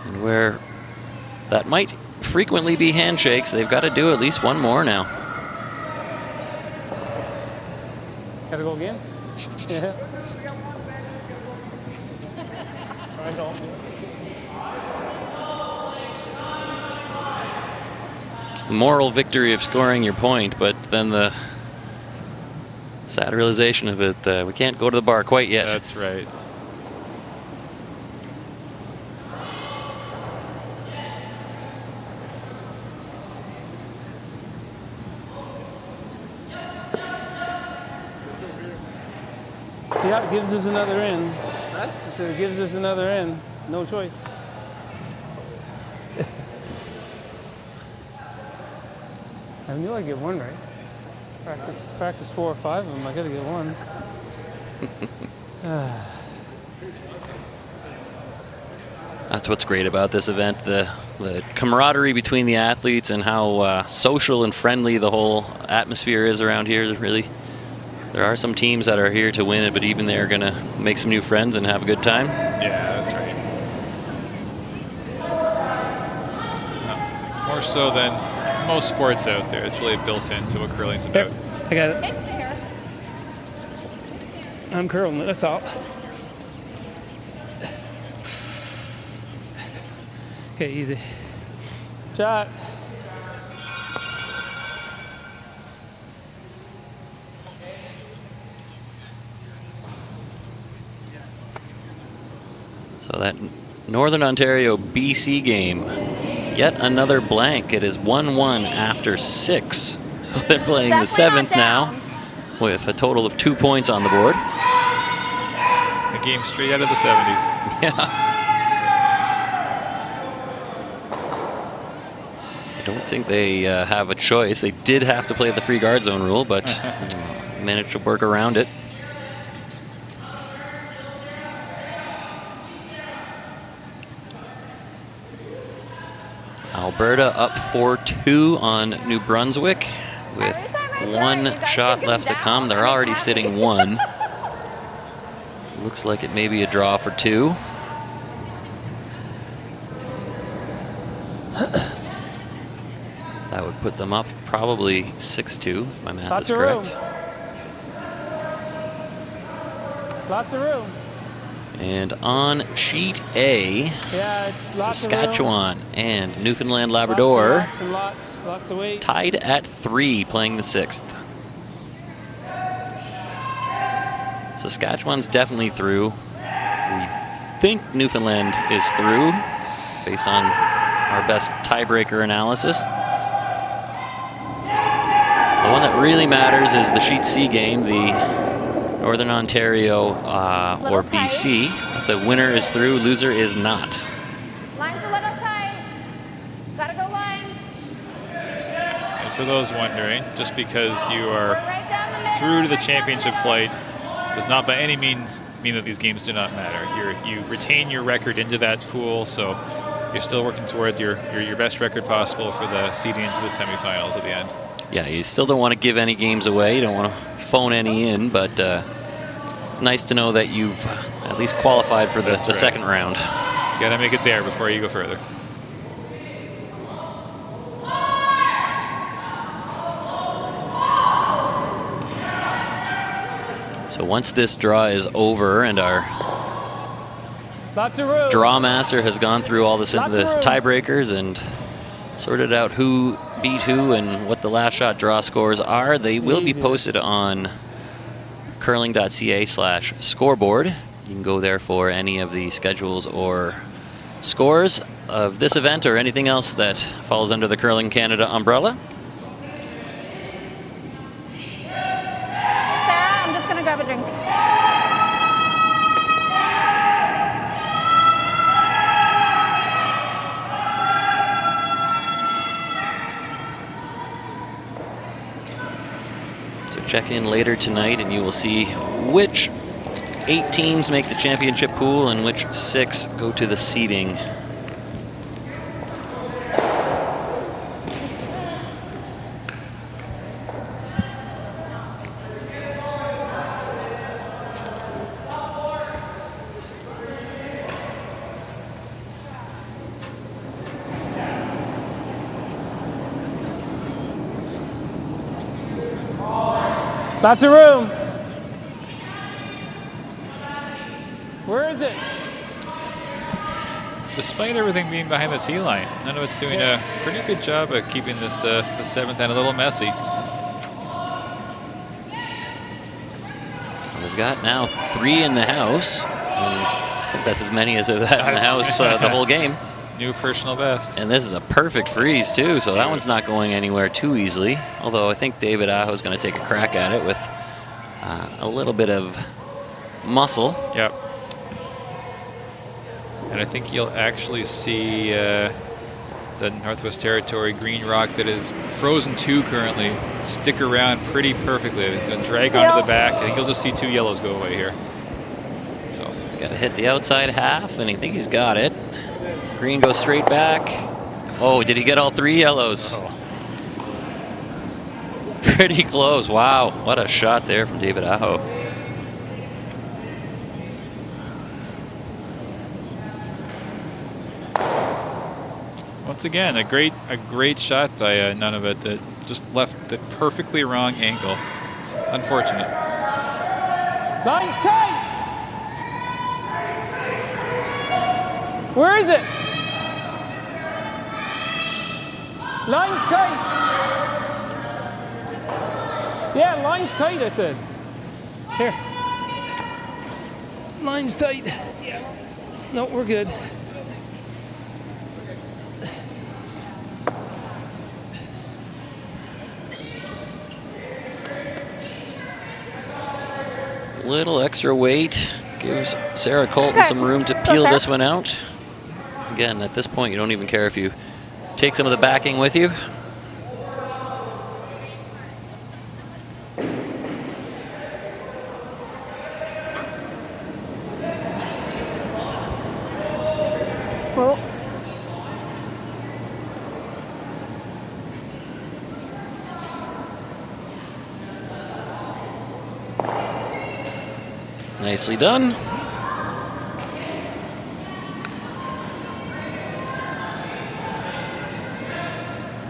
And where that might frequently be handshakes, they've got to do at least one more now.
Gotta go again? Yeah.
It's the moral victory of scoring your point, but then the sad realization of it, we can't go to the bar quite yet.
That's right.
Yeah, it gives us another in. So it gives us another in. No choice. I knew I'd get one right. Practice 4 or 5 of them. I gotta get one.
That's what's great about this event, the camaraderie between the athletes and how social and friendly the whole atmosphere is around here. There are some teams that are here to win it, but even they're going to make some new friends and have a good time.
Yeah, that's right. More so than most sports out there. It's really built into what curling's about.
I got it. I'm curling it, that's all. Okay, easy. Shot.
So that Northern Ontario BC game, yet another blank. It is 1-1 after 6. So they're playing the 7th now with a total of 2 points on the board.
A game straight out of the 70s.
Yeah. I don't think they have a choice. They did have to play the free guard zone rule, but managed to work around it. Alberta up 4-2 on New Brunswick with one shot left to come. They're already sitting one. Looks like it may be a draw for two. That would put them up probably 6-2, if my math is correct.
Lots of room.
And on sheet A,
Yeah, it's lots
Saskatchewan and Newfoundland Labrador
lots of weight.
tied at 3, playing the 6th. Saskatchewan's definitely through. We think Newfoundland is through, based on our best tiebreaker analysis. The one that really matters is the sheet C game, the Northern Ontario or BC. That's a winner is through, loser is not.
Line's a little tight. Gotta go line.
And for those wondering, just because you are through to the championship flight does not by any means mean that these games do not matter. You retain your record into that pool, so you're still working towards your best record possible for the seeding into the semifinals at the end.
Yeah, you still don't want to give any games away. You don't want to phone any in, but it's nice to know that you've at least qualified for the second round.
You got to make it there before you go further.
So once this draw is over and our draw master has gone through all the tiebreakers and sorted out who beat who and what the last shot draw scores are, they will be posted on curling.ca/scoreboard. You can go there for any of the schedules or scores of this event or anything else that falls under the Curling Canada umbrella.
Sarah, I'm just gonna grab a drink.
Check in later tonight and you will see which 8 teams make the championship pool and which 6 go to the seeding.
Lots of room. Where is it?
Despite everything being behind the tee line, Nunavut's doing a pretty good job of keeping this the 7th end a little messy.
Well, they've got now 3 in the house, and I think that's as many as they've had in the house the whole game.
New personal best.
And this is a perfect freeze, too, so that one's not going anywhere too easily. Although I think David Aho is going to take a crack at it with a little bit of muscle.
Yep. And I think you'll actually see the Northwest Territory green rock that is frozen 2 currently stick around pretty perfectly. It's going to drag onto the back. I think you'll just see 2 yellows go away here. So
got to hit the outside half, and I think he's got it. Green goes straight back. Oh, did he get all 3 yellows?
Oh.
Pretty close. Wow, what a shot there from David Aho.
once again, a great shot by Nunavut that just left the perfectly wrong angle. It's unfortunate.
Line's tight. Where is it? Line's tight. Yeah, line's tight, I said. Here. Line's tight. Yeah. No, we're good.
Little extra weight gives Sarah Colton some room to peel this one out. Again, at this point, you don't even care if you take some of the backing with you.
Well.
Nicely done.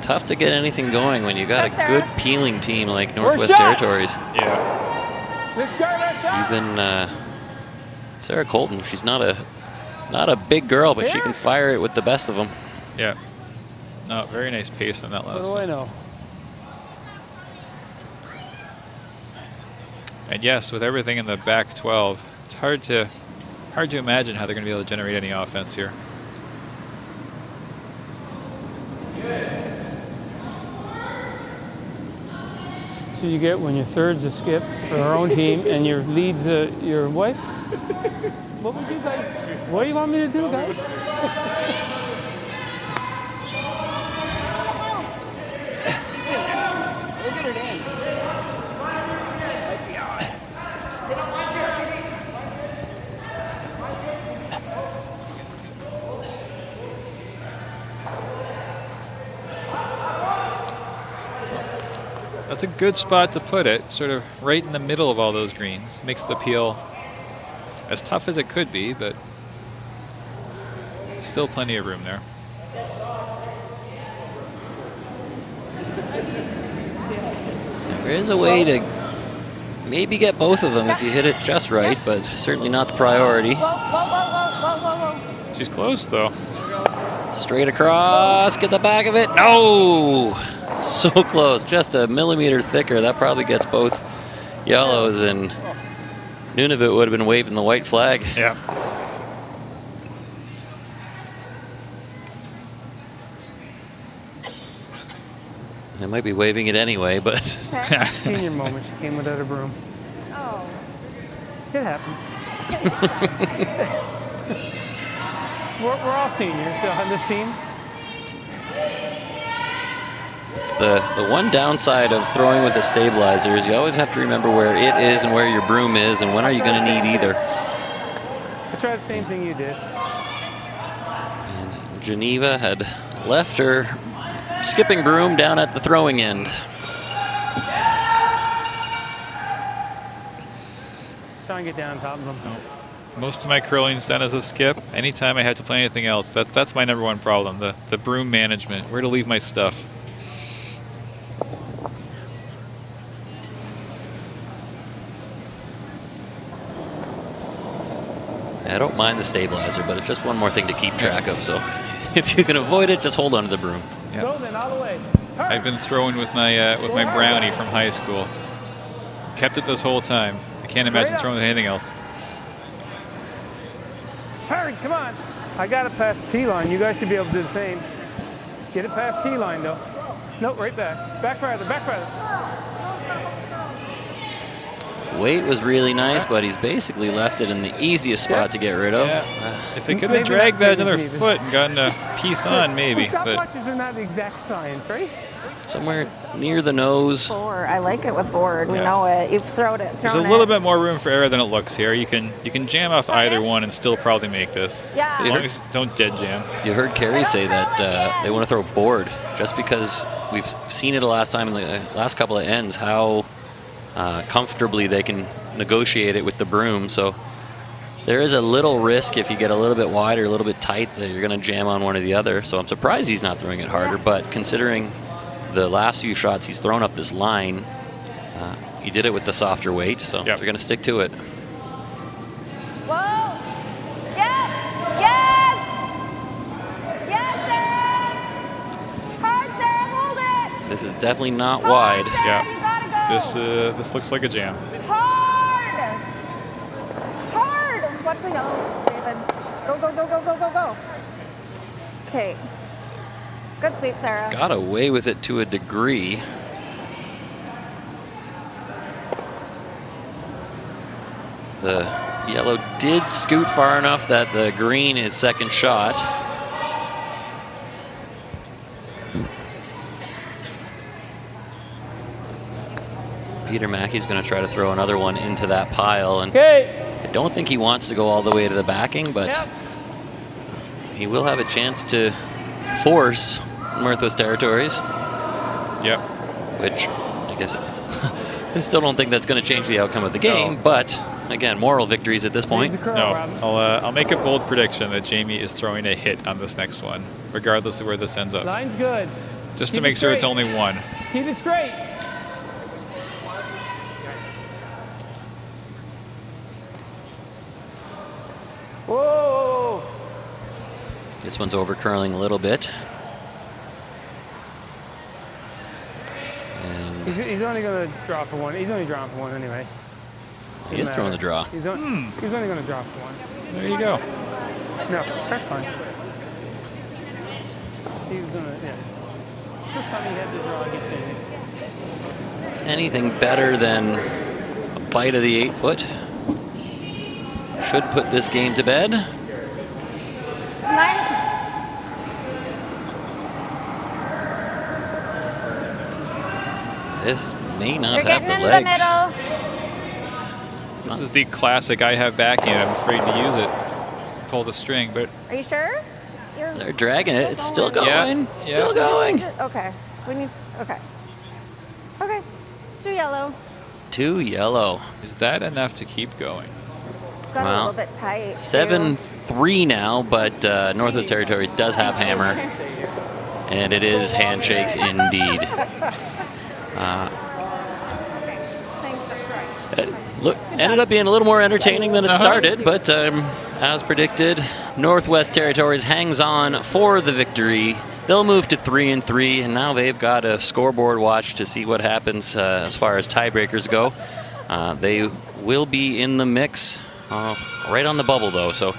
Tough to get anything going when you got a good peeling team like Northwest Territories.
Yeah.
Let's go, that shot.
Even Sarah Colton, she's not a big girl, but she can fire it with the best of them.
Yeah. No, very nice pace on that
What
last
do
one.
I know?
And yes, with everything in the back 12, it's hard to imagine how they're going to be able to generate any offense here.
So you get when your third's a skip for our own team and your lead's your wife? What would you guys, what do you want me to do, guys?
That's a good spot to put it, sort of right in the middle of all those greens. Makes the peel as tough as it could be, but still plenty of room there.
There is a way to maybe get both of them if you hit it just right, but certainly not the priority.
Whoa, whoa, whoa, whoa, whoa, whoa.
She's close, though.
Straight across, get the back of it. No! So close, just a millimeter thicker. That probably gets both yellows, and Nunavut would have been waving the white flag.
Yeah.
They might be waving it anyway, but
Senior moment, she came without a broom.
Oh.
It happens. we're all seniors on this team.
it's the one downside of throwing with a stabilizer is you always have to remember where it is and where your broom is, and when are you going to need either.
I tried the same thing you did.
And Geneva had left her skipping broom down at the throwing end.
Try and get down top of them.
Most of my curling's done as a skip. Anytime I had to play anything else, that's my number one problem, the broom management, where to leave my stuff.
I don't mind the stabilizer, but it's just one more thing to keep track of, so if you can avoid it, just hold on to the broom.
Yeah.
Go then, all the way.
I've been throwing with my brownie from high school. Kept it this whole time. I can't imagine throwing with anything else.
Hurry, come on. I got it past the T-line. You guys should be able to do the same. Get it past T-line, though. Nope, right back. Back farther, back farther.
Weight was really nice, but he's basically left it in the easiest spot to get rid of.
Yeah. If they could have dragged that another foot and gotten a piece on, maybe. But
Stopwatches are not the exact science, right?
Somewhere near the nose.
Board. I like it with board. We know it. You've thrown it.
there's a little bit more room for error than it looks here. You can jam off either one and still probably make this.
Yeah.
As long as you don't dead jam.
You heard Carrie say that they want to throw board just because we've seen it the last time in the last couple of ends how comfortably they can negotiate it with the broom. So there is a little risk if you get a little bit wide or a little bit tight that you're going to jam on one or the other. So I'm surprised he's not throwing it harder, but considering the last few shots he's thrown up this line, he did it with the softer weight, so they're going to stick to it.
Whoa. Yes. Yes. Yes, Sarah. Hard, Sarah. Hold it.
This is definitely not wide.
Sarah, you gotta go.
This looks like a jam.
Hard. Hard. Watch the yellow, David. Go, go, go, go, go, go, go. Okay. Good sweep, Sarah.
Got away with it to a degree. The yellow did scoot far enough that the green is second shot. Peter Mackey's going to try to throw another one into that pile, and I don't think he wants to go all the way to the backing, but he will have a chance to force Northwest Territories.
Yep.
Which, I guess, I still don't think that's going to change the outcome of the game, but again, moral victories at this point.
No, I'll make a bold prediction that Jamie is throwing a hit on this next one, regardless of where this ends up.
Line's good.
Just
Keep
to make
it
sure it's
straight.
only one.
Keep it straight. Whoa!
This one's over curling a little bit. And
He's only going to draw for one. He's only drawing for one anyway.
he is throwing the draw.
He's only going to draw for one.
There you go.
No, that's fine. He's going to, yeah. First time he had the draw against anything.
Anything better than a bite of the 8-foot should put this game to bed.
Line.
This may not
You're
have
getting
the
into the
legs.
middle.
This is the classic I have backing and I'm afraid to use it. Pull the string, but
Are you sure?
They're dragging it. It's still going.
Yeah,
Still
yeah.
going.
Okay. We need. Okay. Okay. 2 yellow.
2 yellow.
is that enough to keep going?
It's got a
Wow.
little bit tight. too.
7-3 now, but Northwest Territories does have hammer. And it is handshakes indeed. Look, ended up being a little more entertaining than it started, but as predicted, Northwest Territories hangs on for the victory. They'll move to 3-3, and now they've got a scoreboard watch to see what happens as far as tiebreakers go. They will be in the mix, right on the bubble though, so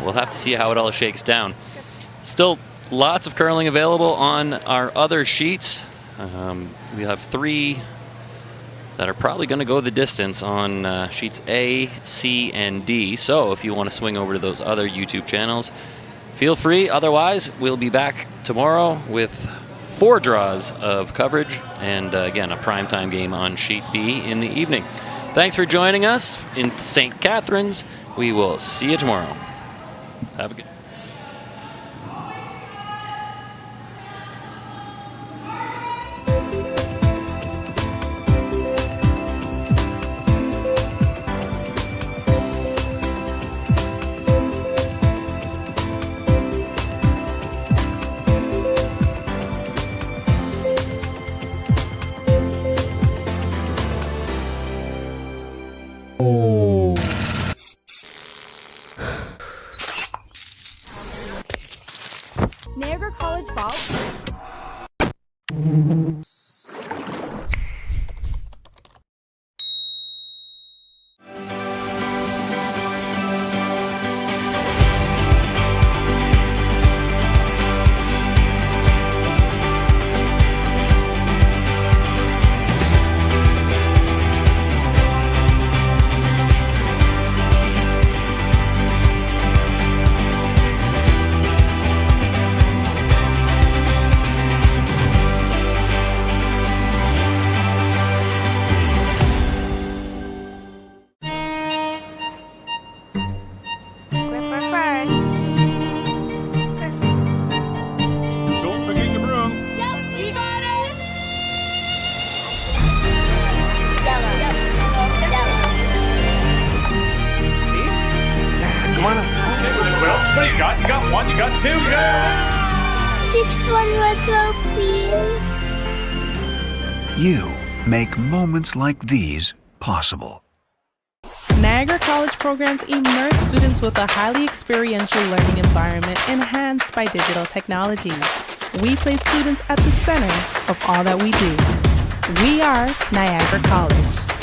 we'll have to see how it all shakes down. Still lots of curling available on our other sheets. We have 3 that are probably going to go the distance on sheets A, C, and D. So if you want to swing over to those other YouTube channels, feel free. Otherwise, we'll be back tomorrow with 4 draws of coverage and again, a primetime game on sheet B in the evening. Thanks for joining us in St. Catharines. We will see you tomorrow. Have a good
Niagara College Bob.
Don't forget your brooms.
You got it.
Come on up. Well, what do you got? You got 1, you got 2, you got...
Just one more throw, please.
You make moments like these possible.
Niagara College programs immerse students with a highly experiential learning environment enhanced by digital technologies. We place students at the center of all that we do. We are Niagara College.